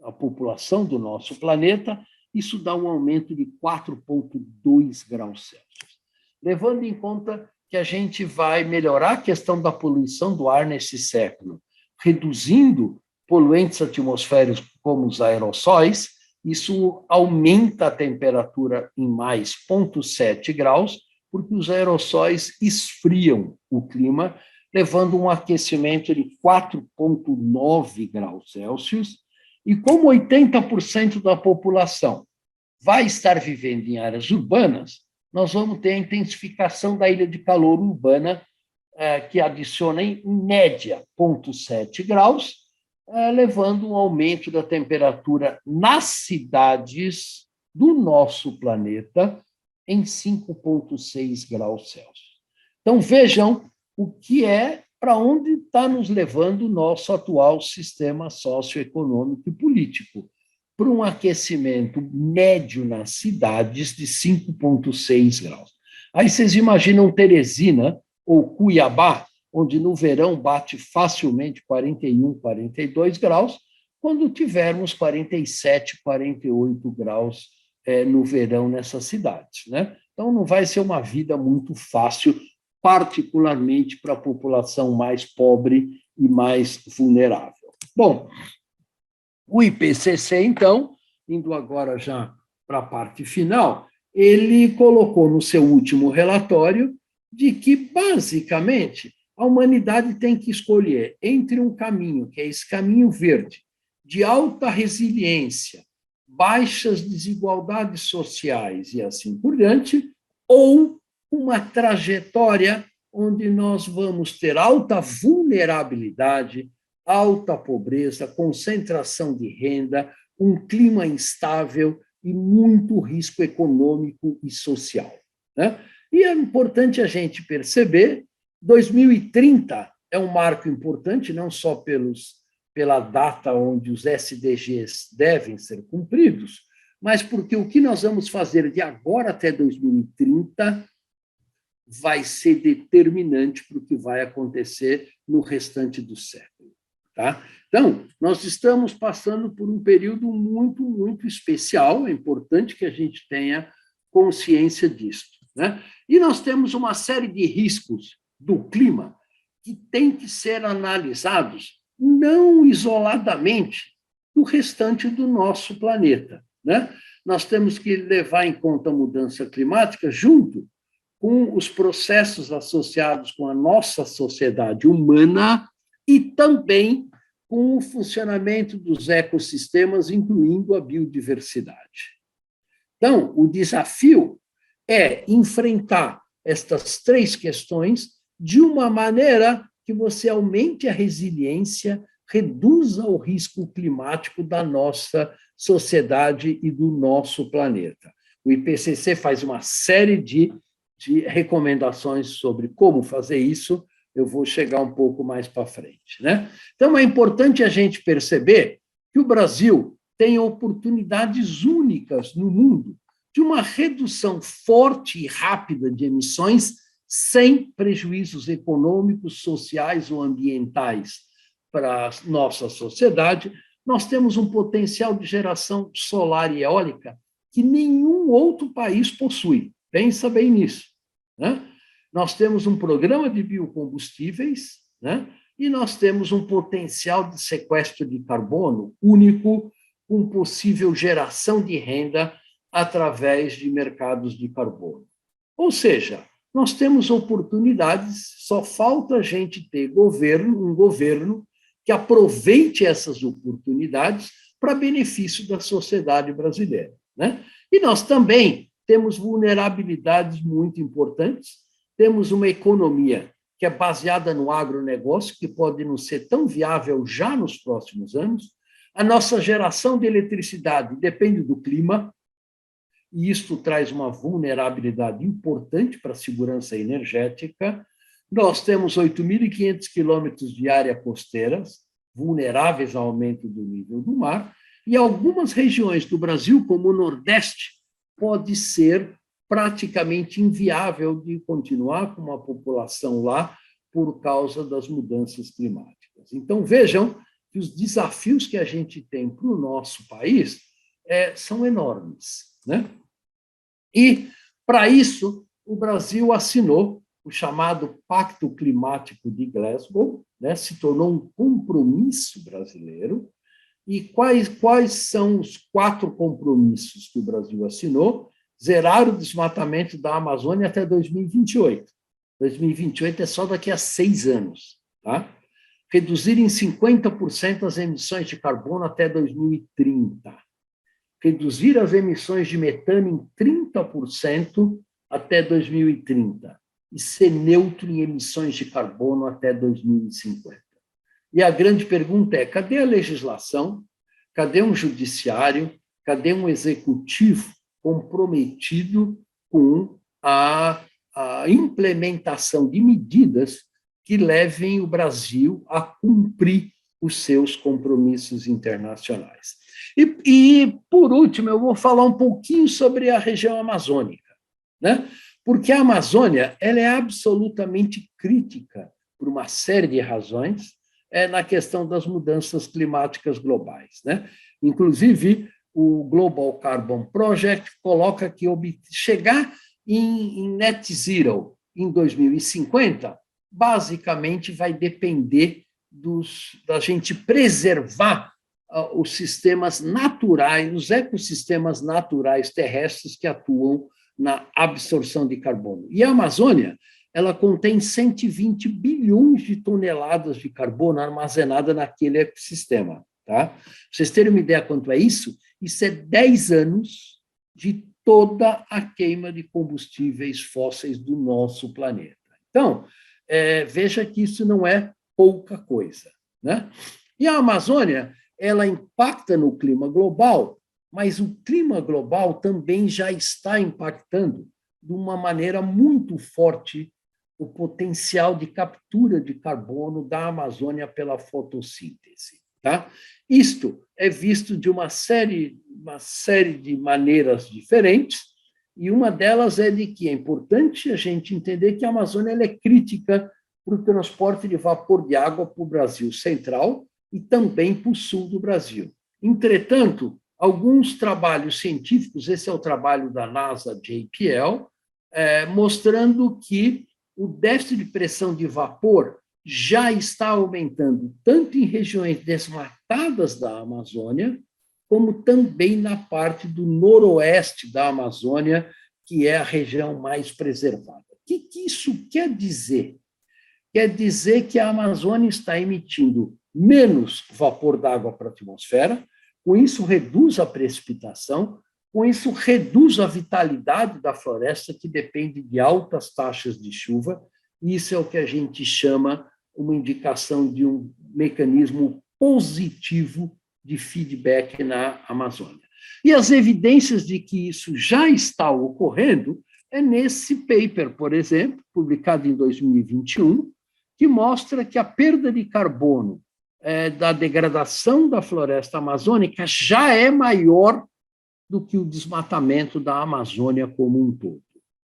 a população do nosso planeta, isso dá um aumento de 4,2 graus Celsius. Levando em conta que a gente vai melhorar a questão da poluição do ar nesse século, reduzindo poluentes atmosféricos como os aerossóis, isso aumenta a temperatura em mais 0,7 graus, porque os aerossóis esfriam o clima, levando um aquecimento de 4,9 graus Celsius, e como 80% da população vai estar vivendo em áreas urbanas, nós vamos ter a intensificação da ilha de calor urbana, que adiciona, em média, 0,7 graus, levando um aumento da temperatura nas cidades do nosso planeta em 5,6 graus Celsius. Então, vejam o que para onde está nos levando o nosso atual sistema socioeconômico e político. para um aquecimento médio nas cidades de 5,6 graus. Aí vocês imaginam Teresina ou Cuiabá, onde no verão bate facilmente 41, 42 graus, quando tivermos 47, 48 graus no verão nessas cidades, né? Então, não vai ser uma vida muito fácil, particularmente para a população mais pobre e mais vulnerável. Bom, o IPCC, então, indo agora já para a parte final, ele colocou no seu último relatório de que, basicamente, a humanidade tem que escolher entre um caminho, que é esse caminho verde, de alta resiliência, baixas desigualdades sociais e assim por diante, ou uma trajetória onde nós vamos ter alta vulnerabilidade, alta pobreza, concentração de renda, um clima instável e muito risco econômico e social, né? E é importante a gente perceber, 2030 é um marco importante, não só pela data onde os SDGs devem ser cumpridos, mas porque o que nós vamos fazer de agora até 2030 vai ser determinante para o que vai acontecer no restante do século. Tá? Então, nós estamos passando por um período muito, muito especial, é importante que a gente tenha consciência disso, né? E nós temos uma série de riscos do clima que têm que ser analisados não isoladamente do restante do nosso planeta, né? Nós temos que levar em conta a mudança climática junto com os processos associados com a nossa sociedade humana e também com o funcionamento dos ecossistemas, incluindo a biodiversidade. Então, o desafio é enfrentar estas três questões de uma maneira que você aumente a resiliência, reduza o risco climático da nossa sociedade e do nosso planeta. O IPCC faz uma série de recomendações sobre como fazer isso, eu vou chegar um pouco mais para frente, né? Então, é importante a gente perceber que o Brasil tem oportunidades únicas no mundo de uma redução forte e rápida de emissões sem prejuízos econômicos, sociais ou ambientais para a nossa sociedade. Nós temos um potencial de geração solar e eólica que nenhum outro país possui. Pensa bem nisso, né? Nós temos um programa de biocombustíveis, né? E nós temos um potencial de sequestro de carbono único, com possível geração de renda através de mercados de carbono. Ou seja, nós temos oportunidades, só falta a gente ter um governo que aproveite essas oportunidades para benefício da sociedade brasileira, né? E nós também temos vulnerabilidades muito importantes, temos uma economia que é baseada no agronegócio, que pode não ser tão viável já nos próximos anos, a nossa geração de eletricidade depende do clima, e isto traz uma vulnerabilidade importante para a segurança energética. Nós temos 8.500 quilômetros de área costeira, vulneráveis ao aumento do nível do mar, e algumas regiões do Brasil, como o Nordeste, pode ser praticamente inviável de continuar com uma população lá por causa das mudanças climáticas. Então, vejam que os desafios que a gente tem para o nosso país são enormes, né? E, para isso, o Brasil assinou o chamado Pacto Climático de Glasgow, né? Se tornou um compromisso brasileiro. E quais são os 4 compromissos que o Brasil assinou? Zerar o desmatamento da Amazônia até 2028. 2028 é só daqui a 6 anos. Tá? Reduzir em 50% as emissões de carbono até 2030. Reduzir as emissões de metano em 30% até 2030. E ser neutro em emissões de carbono até 2050. E a grande pergunta é, cadê a legislação? Cadê um judiciário? Cadê um executivo comprometido com a implementação de medidas que levem o Brasil a cumprir os seus compromissos internacionais? Por último, eu vou falar um pouquinho sobre a região amazônica, né? Porque a Amazônia ela é absolutamente crítica por uma série de razões na questão das mudanças climáticas globais, né? Inclusive, o Global Carbon Project coloca que chegar em net zero em 2050, basicamente vai depender da gente preservar os sistemas naturais, os ecossistemas naturais terrestres que atuam na absorção de carbono. E a Amazônia, ela contém 120 bilhões de toneladas de carbono armazenada naquele ecossistema. Tá? Para vocês terem uma ideia quanto é isso é 10 anos de toda a queima de combustíveis fósseis do nosso planeta. Então, veja que isso não é pouca coisa, né? E a Amazônia, ela impacta no clima global, mas o clima global também já está impactando de uma maneira muito forte o potencial de captura de carbono da Amazônia pela fotossíntese. Tá? Isto é visto de uma série de maneiras diferentes, e uma delas é de que é importante a gente entender que a Amazônia ela é crítica para o transporte de vapor de água para o Brasil central e também para o sul do Brasil. Entretanto, alguns trabalhos científicos, esse é o trabalho da NASA JPL, mostrando que o déficit de pressão de vapor já está aumentando tanto em regiões desmatadas da Amazônia, como também na parte do noroeste da Amazônia, que é a região mais preservada. O que isso quer dizer? Quer dizer que a Amazônia está emitindo menos vapor d'água para a atmosfera, com isso reduz a precipitação, com isso reduz a vitalidade da floresta, que depende de altas taxas de chuva, e isso é o que a gente chama uma indicação de um mecanismo positivo de feedback na Amazônia. E as evidências de que isso já está ocorrendo é nesse paper, por exemplo, publicado em 2021, que mostra que a perda de carbono da degradação da floresta amazônica já é maior do que o desmatamento da Amazônia como um todo.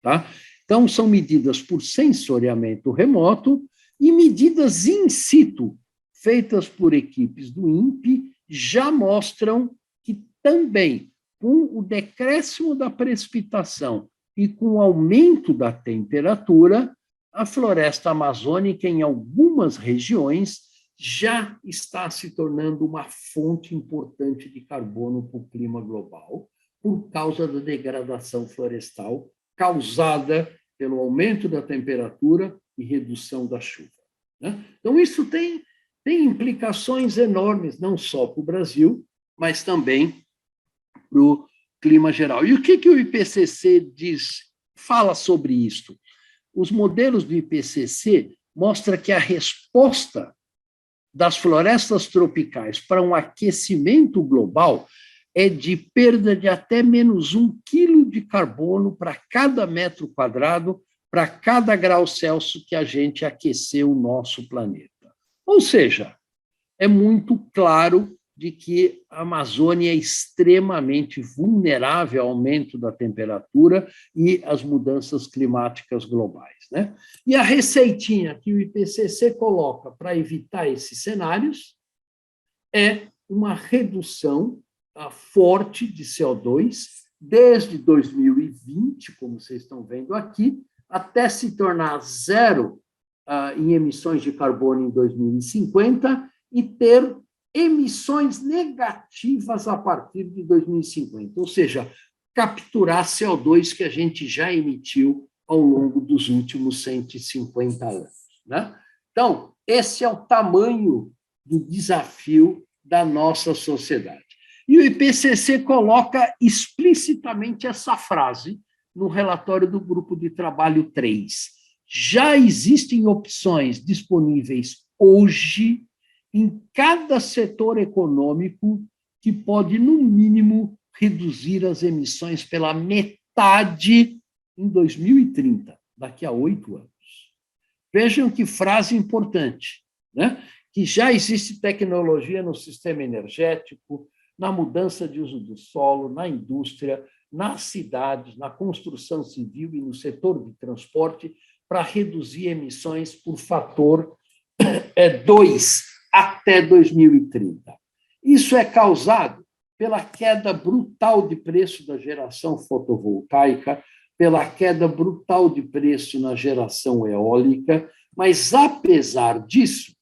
Tá? Então, são medidas por sensoriamento remoto e medidas in situ, feitas por equipes do INPE, já mostram que também, com o decréscimo da precipitação e com o aumento da temperatura, a floresta amazônica, em algumas regiões, já está se tornando uma fonte importante de carbono para o clima global, por causa da degradação florestal causada pelo aumento da temperatura e redução da chuva. Né? Então, isso tem implicações enormes, não só para o Brasil, mas também para o clima geral. E o que o IPCC fala sobre isso? Os modelos do IPCC mostram que a resposta das florestas tropicais para um aquecimento global é de perda de até menos 1 quilo de carbono para cada metro quadrado, para cada grau Celsius que a gente aqueceu o nosso planeta. Ou seja, é muito claro de que a Amazônia é extremamente vulnerável ao aumento da temperatura e às mudanças climáticas globais. Né? E a receitinha que o IPCC coloca para evitar esses cenários é uma redução forte de CO2 desde 2020, como vocês estão vendo aqui, até se tornar zero em emissões de carbono em 2050 e ter emissões negativas a partir de 2050, ou seja, capturar CO2 que a gente já emitiu ao longo dos últimos 150 anos. Né? Então, esse é o tamanho do desafio da nossa sociedade. E o IPCC coloca explicitamente essa frase no relatório do Grupo de Trabalho 3. Já existem opções disponíveis hoje em cada setor econômico que pode, no mínimo, reduzir as emissões pela metade em 2030, daqui a 8 anos. Vejam que frase importante, né? Que já existe tecnologia no sistema energético, na mudança de uso do solo, na indústria, nas cidades, na construção civil e no setor de transporte, para reduzir emissões por fator 2 até 2030. Isso é causado pela queda brutal de preço da geração fotovoltaica, pela queda brutal de preço na geração eólica, mas, apesar disso,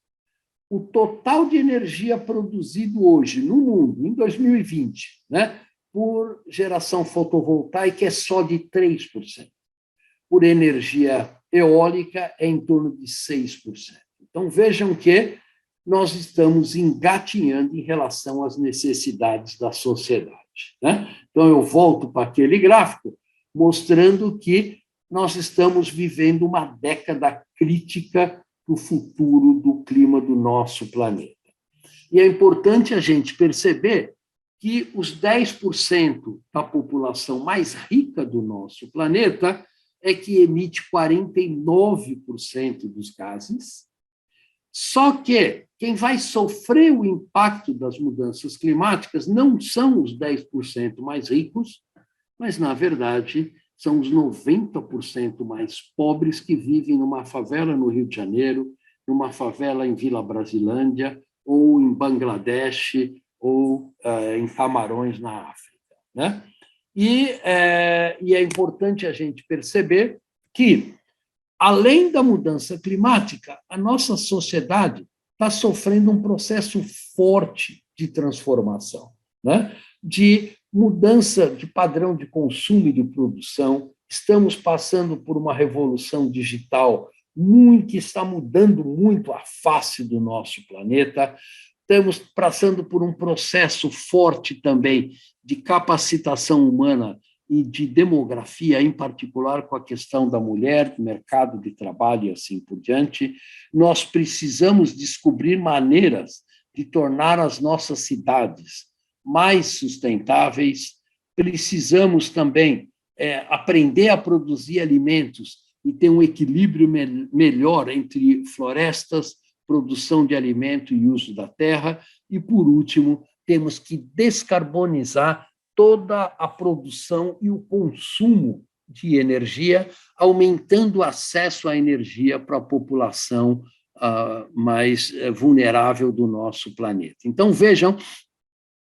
o total de energia produzido hoje no mundo, em 2020, né, por geração fotovoltaica é só de 3%. Por energia eólica é em torno de 6%. Então, vejam que nós estamos engatinhando em relação às necessidades da sociedade, né? Então, eu volto para aquele gráfico, mostrando que nós estamos vivendo uma década crítica para o futuro do clima do nosso planeta. E é importante a gente perceber que os 10% da população mais rica do nosso planeta é que emite 49% dos gases, só que quem vai sofrer o impacto das mudanças climáticas não são os 10% mais ricos, mas, na verdade, são os 90% mais pobres que vivem numa favela no Rio de Janeiro, numa favela em Vila Brasilândia, ou em Bangladesh, ou em Camarões, na África, né? E é importante a gente perceber que, além da mudança climática, a nossa sociedade está sofrendo um processo forte de transformação, né? De mudança de padrão de consumo e de produção. Estamos passando por uma revolução digital que está mudando muito a face do nosso planeta. Estamos passando por um processo forte também de capacitação humana e de demografia, em particular com a questão da mulher, do mercado de trabalho e assim por diante. Nós precisamos descobrir maneiras de tornar as nossas cidades mais sustentáveis. Precisamos também aprender a produzir alimentos e ter um equilíbrio melhor entre florestas, produção de alimento e uso da terra. E, por último, temos que descarbonizar toda a produção e o consumo de energia, aumentando o acesso à energia para a população mais vulnerável do nosso planeta. Então, vejam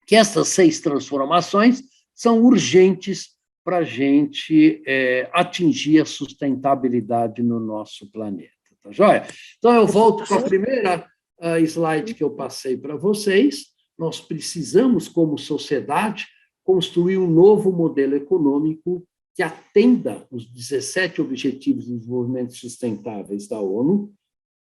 que essas 6 transformações são urgentes para a gente atingir a sustentabilidade no nosso planeta. Tá joia? Então, eu volto para a primeira slide que eu passei para vocês. Nós precisamos, como sociedade, construir um novo modelo econômico que atenda os 17 Objetivos de Desenvolvimento Sustentáveis da ONU,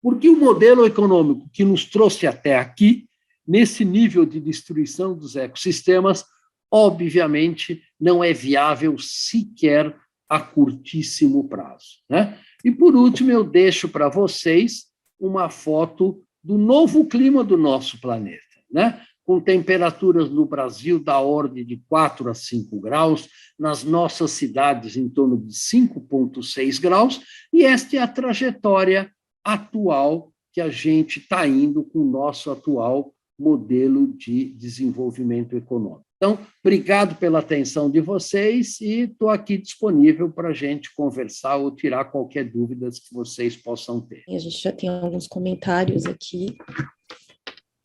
porque o modelo econômico que nos trouxe até aqui, nesse nível de destruição dos ecossistemas, obviamente não é viável sequer a curtíssimo prazo, né? E, por último, eu deixo para vocês uma foto do novo clima do nosso planeta, né? Com temperaturas no Brasil da ordem de 4 a 5 graus, nas nossas cidades em torno de 5,6 graus, e esta é a trajetória atual que a gente está indo com o nosso atual modelo de desenvolvimento econômico. Então, obrigado pela atenção de vocês e estou aqui disponível para a gente conversar ou tirar qualquer dúvida que vocês possam ter. A gente já tem alguns comentários aqui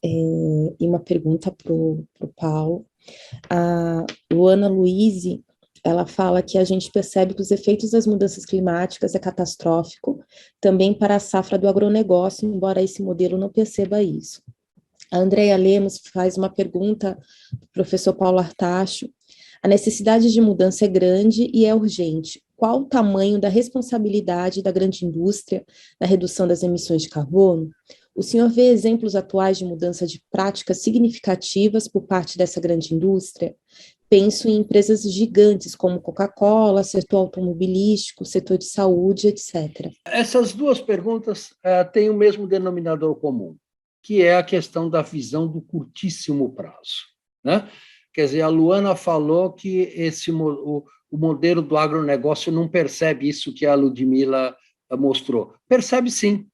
e uma pergunta para o Paulo. A Luana Luiz, ela fala que a gente percebe que os efeitos das mudanças climáticas é catastrófico também para a safra do agronegócio, embora esse modelo não perceba isso. A Andrea Lemos faz uma pergunta para o professor Paulo Artacho. A necessidade de mudança é grande e é urgente. Qual o tamanho da responsabilidade da grande indústria na redução das emissões de carbono? O senhor vê exemplos atuais de mudança de práticas significativas por parte dessa grande indústria? Penso em empresas gigantes como Coca-Cola, setor automobilístico, setor de saúde, etc. Essas duas perguntas têm o mesmo denominador comum, que é a questão da visão do curtíssimo prazo, né? Quer dizer, a Luana falou que o modelo do agronegócio não percebe isso que a Ludmila mostrou. Percebe sim.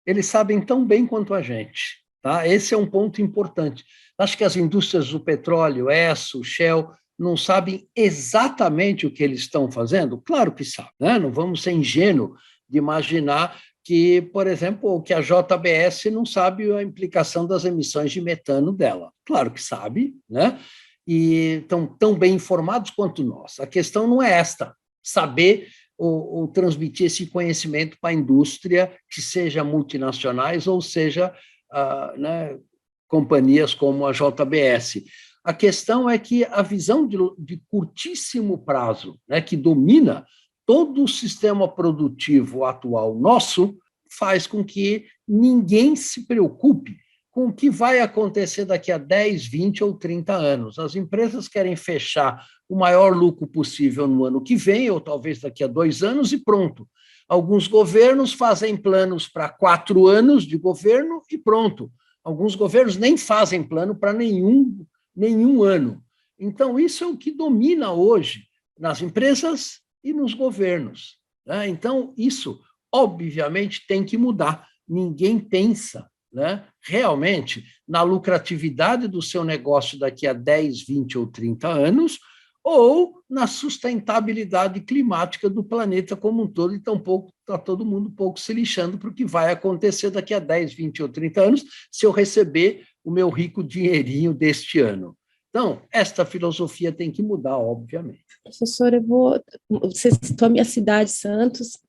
Eles sabem tão bem quanto a gente, Tá? Esse é um ponto importante. Acho que as indústrias do petróleo, Esso, Shell, não sabem exatamente o que eles estão fazendo? Claro que sabem, né? Não vamos ser ingênuos de imaginar que, por exemplo, que a JBS não sabe a implicação das emissões de metano dela. Claro que sabe, né? E estão tão bem informados quanto nós. A questão não é esta, saber ou transmitir esse conhecimento para a indústria, que seja multinacionais ou seja, né, companhias como a JBS. A questão é que a visão de curtíssimo prazo, né, que domina todo o sistema produtivo atual nosso, faz com que ninguém se preocupe com o que vai acontecer daqui a 10, 20 ou 30 anos. As empresas querem fechar o maior lucro possível no ano que vem, ou talvez daqui a 2 anos, e pronto. Alguns governos fazem planos para 4 anos de governo e pronto. Alguns governos nem fazem plano para nenhum ano. Então, isso é o que domina hoje nas empresas e nos governos. Né? Então, isso, obviamente, tem que mudar. Ninguém pensa, né, realmente na lucratividade do seu negócio daqui a 10, 20 ou 30 anos, ou na sustentabilidade climática do planeta como um todo, e tampouco está todo mundo pouco se lixando para o que vai acontecer daqui a 10, 20 ou 30 anos, se eu receber o meu rico dinheirinho deste ano. Então, esta filosofia tem que mudar, obviamente. Professor, você citou a minha cidade, Santos,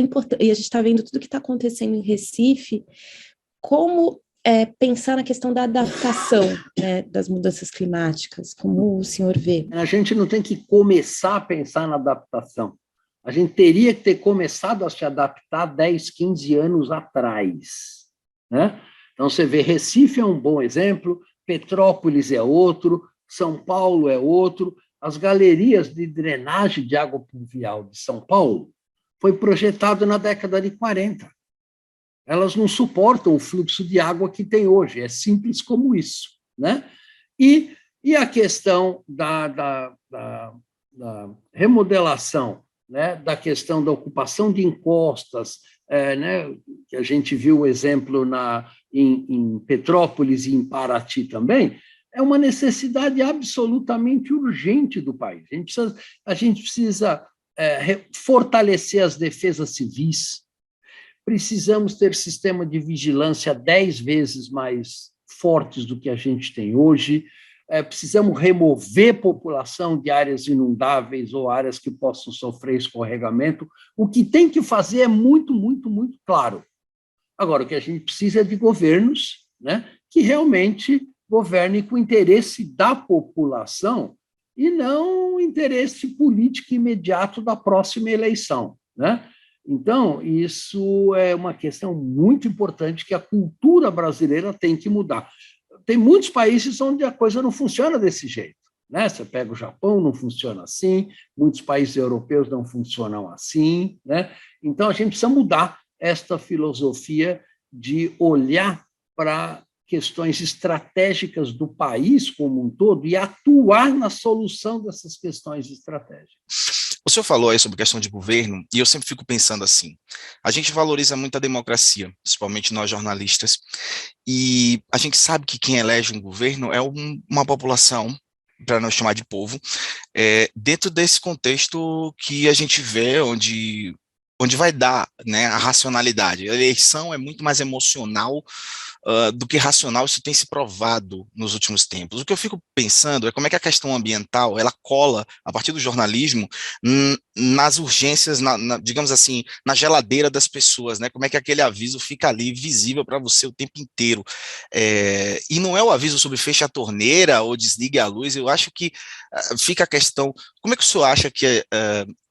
importante, e a gente está vendo tudo que está acontecendo em Recife, como pensar na questão da adaptação, né, das mudanças climáticas, como o senhor vê? A gente não tem que começar a pensar na adaptação. A gente teria que ter começado a se adaptar 10, 15 anos atrás. Né? Então, você vê, Recife é um bom exemplo, Petrópolis é outro, São Paulo é outro. As galerias de drenagem de água pluvial de São Paulo foi projetado na década de 40. Elas não suportam o fluxo de água que tem hoje, é simples como isso. Né? E a questão da remodelação, né? Da questão da ocupação de encostas, né? Que a gente viu o exemplo em Petrópolis e em Paraty também, é uma necessidade absolutamente urgente do país. A gente precisa fortalecer as defesas civis, precisamos ter sistema de vigilância 10 vezes mais fortes do que a gente tem hoje, precisamos remover população de áreas inundáveis ou áreas que possam sofrer escorregamento. O que tem que fazer é muito, muito, muito claro. Agora, o que a gente precisa é de governos, né, que realmente governem com o interesse da população e não o interesse político imediato da próxima eleição. Né? Então, isso é uma questão muito importante que a cultura brasileira tem que mudar. Tem muitos países onde a coisa não funciona desse jeito. Né? Você pega o Japão, não funciona assim, muitos países europeus não funcionam assim. Né? Então, a gente precisa mudar esta filosofia de olhar para questões estratégicas do país como um todo e atuar na solução dessas questões estratégicas. O senhor falou aí sobre questão de governo, e eu sempre fico pensando assim, a gente valoriza muito a democracia, principalmente nós jornalistas, e a gente sabe que quem elege um governo é uma população, para não chamar de povo, dentro desse contexto que a gente vê onde vai dar, né, a racionalidade. A eleição é muito mais emocional do que racional, isso tem se provado nos últimos tempos. O que eu fico pensando é como é que a questão ambiental, ela cola, a partir do jornalismo, nas urgências, digamos assim, na geladeira das pessoas, né? Como é que aquele aviso fica ali, visível para você o tempo inteiro. E não é o aviso sobre feche a torneira ou desligue a luz, eu acho que fica a questão, como é que o senhor acha que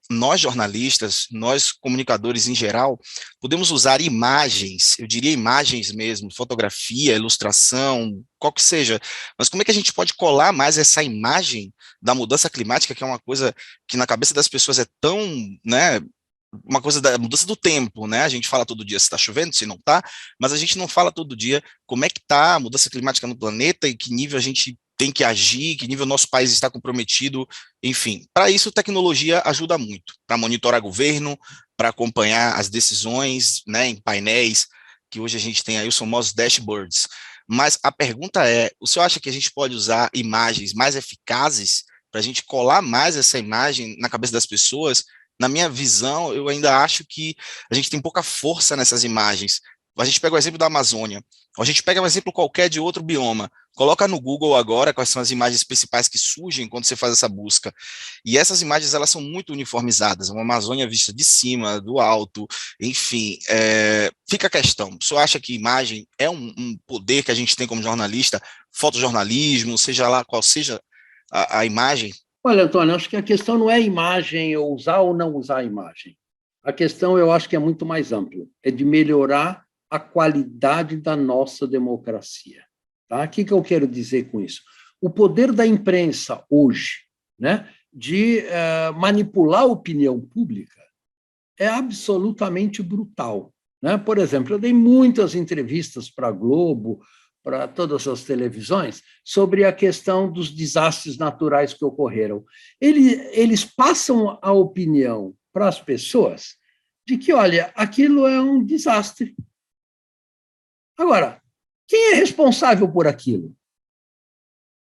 nós jornalistas, nós comunicadores em geral, podemos usar imagens, eu diria imagens mesmo, fotografia, ilustração, qual que seja, mas como é que a gente pode colar mais essa imagem da mudança climática, que é uma coisa que na cabeça das pessoas é tão, né, uma coisa da mudança do tempo, né? A gente fala todo dia se está chovendo, se não está, mas a gente não fala todo dia como é que está a mudança climática no planeta e que nível a gente tem que agir, que nível nosso país está comprometido, enfim. Para isso, tecnologia ajuda muito, para monitorar governo, para acompanhar as decisões, né, em painéis que hoje a gente tem aí os famosos dashboards. Mas a pergunta é, o senhor acha que a gente pode usar imagens mais eficazes para a gente colar mais essa imagem na cabeça das pessoas? Na minha visão, eu ainda acho que a gente tem pouca força nessas imagens. A gente pega o exemplo da Amazônia, ou a gente pega um exemplo qualquer de outro bioma, coloca no Google agora quais são as imagens principais que surgem quando você faz essa busca, e essas imagens elas são muito uniformizadas, uma Amazônia vista de cima, do alto, enfim, fica a questão, o senhor acha que imagem é um poder que a gente tem como jornalista, fotojornalismo, seja lá qual seja a imagem? Olha, Antônio, acho que a questão não é imagem, eu usar ou não usar a imagem. A questão, eu acho que é muito mais ampla, é de melhorar a qualidade da nossa democracia. Tá? O que eu quero dizer com isso? O poder da imprensa hoje, né, de manipular a opinião pública é absolutamente brutal. Né? Por exemplo, eu dei muitas entrevistas para a Globo, para todas as televisões, sobre a questão dos desastres naturais que ocorreram. Eles passam a opinião para as pessoas de que, olha, aquilo é um desastre. Agora, quem é responsável por aquilo?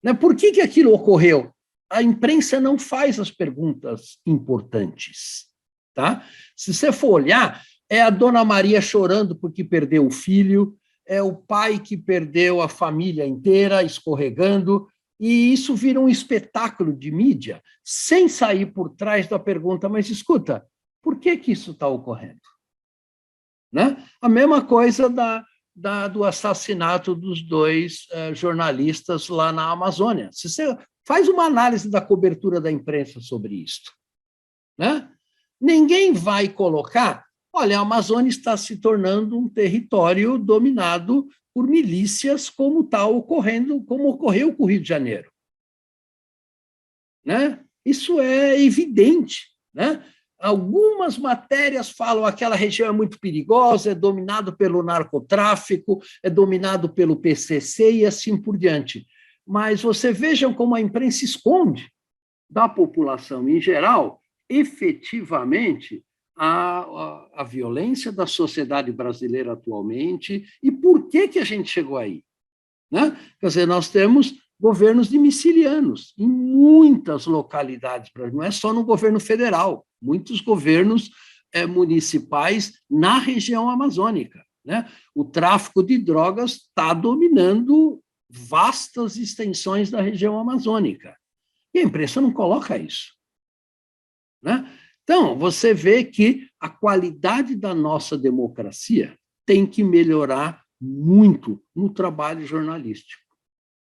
Né? Por que aquilo ocorreu? A imprensa não faz as perguntas importantes. Tá? Se você for olhar, é a dona Maria chorando porque perdeu o filho, é o pai que perdeu a família inteira, escorregando, e isso vira um espetáculo de mídia, sem sair por trás da pergunta, mas escuta, por que isso está ocorrendo? Né? A mesma coisa do assassinato dos dois jornalistas lá na Amazônia. Se você faz uma análise da cobertura da imprensa sobre isso, né? Ninguém vai colocar, olha, a Amazônia está se tornando um território dominado por milícias, como está ocorrendo, como ocorreu com o Rio de Janeiro. Né? Isso é evidente, né? Algumas matérias falam que aquela região é muito perigosa, é dominado pelo narcotráfico, é dominado pelo PCC e assim por diante. Mas você vejam como a imprensa esconde da população em geral, efetivamente, a violência da sociedade brasileira atualmente e por que a gente chegou aí. Né? Quer dizer, nós temos governos domicilianos em muitas localidades, não é só no governo federal, muitos governos municipais na região amazônica. Né? O tráfico de drogas está dominando vastas extensões da região amazônica. E a imprensa não coloca isso. Né? Então, você vê que a qualidade da nossa democracia tem que melhorar muito no trabalho jornalístico,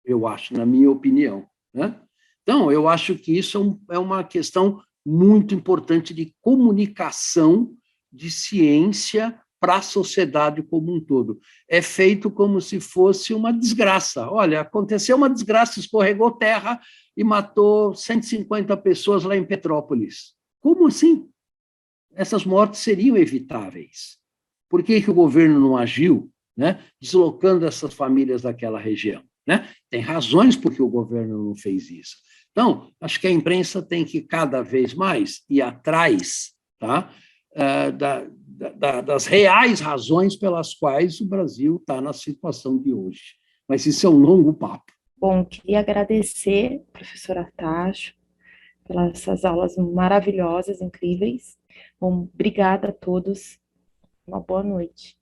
eu acho, na minha opinião. Né? Então, eu acho que isso é uma questão muito importante de comunicação de ciência para a sociedade como um todo. É feito como se fosse uma desgraça. Olha, aconteceu uma desgraça, escorregou terra e matou 150 pessoas lá em Petrópolis. Como assim? Essas mortes seriam evitáveis. Por que o governo não agiu, né, deslocando essas famílias daquela região? Né? Tem razões por que o governo não fez isso. Então, acho que a imprensa tem que cada vez mais ir atrás, tá, das reais razões pelas quais o Brasil está na situação de hoje. Mas isso é um longo papo. Bom, queria agradecer, professora Tacho, pelas essas aulas maravilhosas, incríveis. Bom, obrigada a todos. Uma boa noite.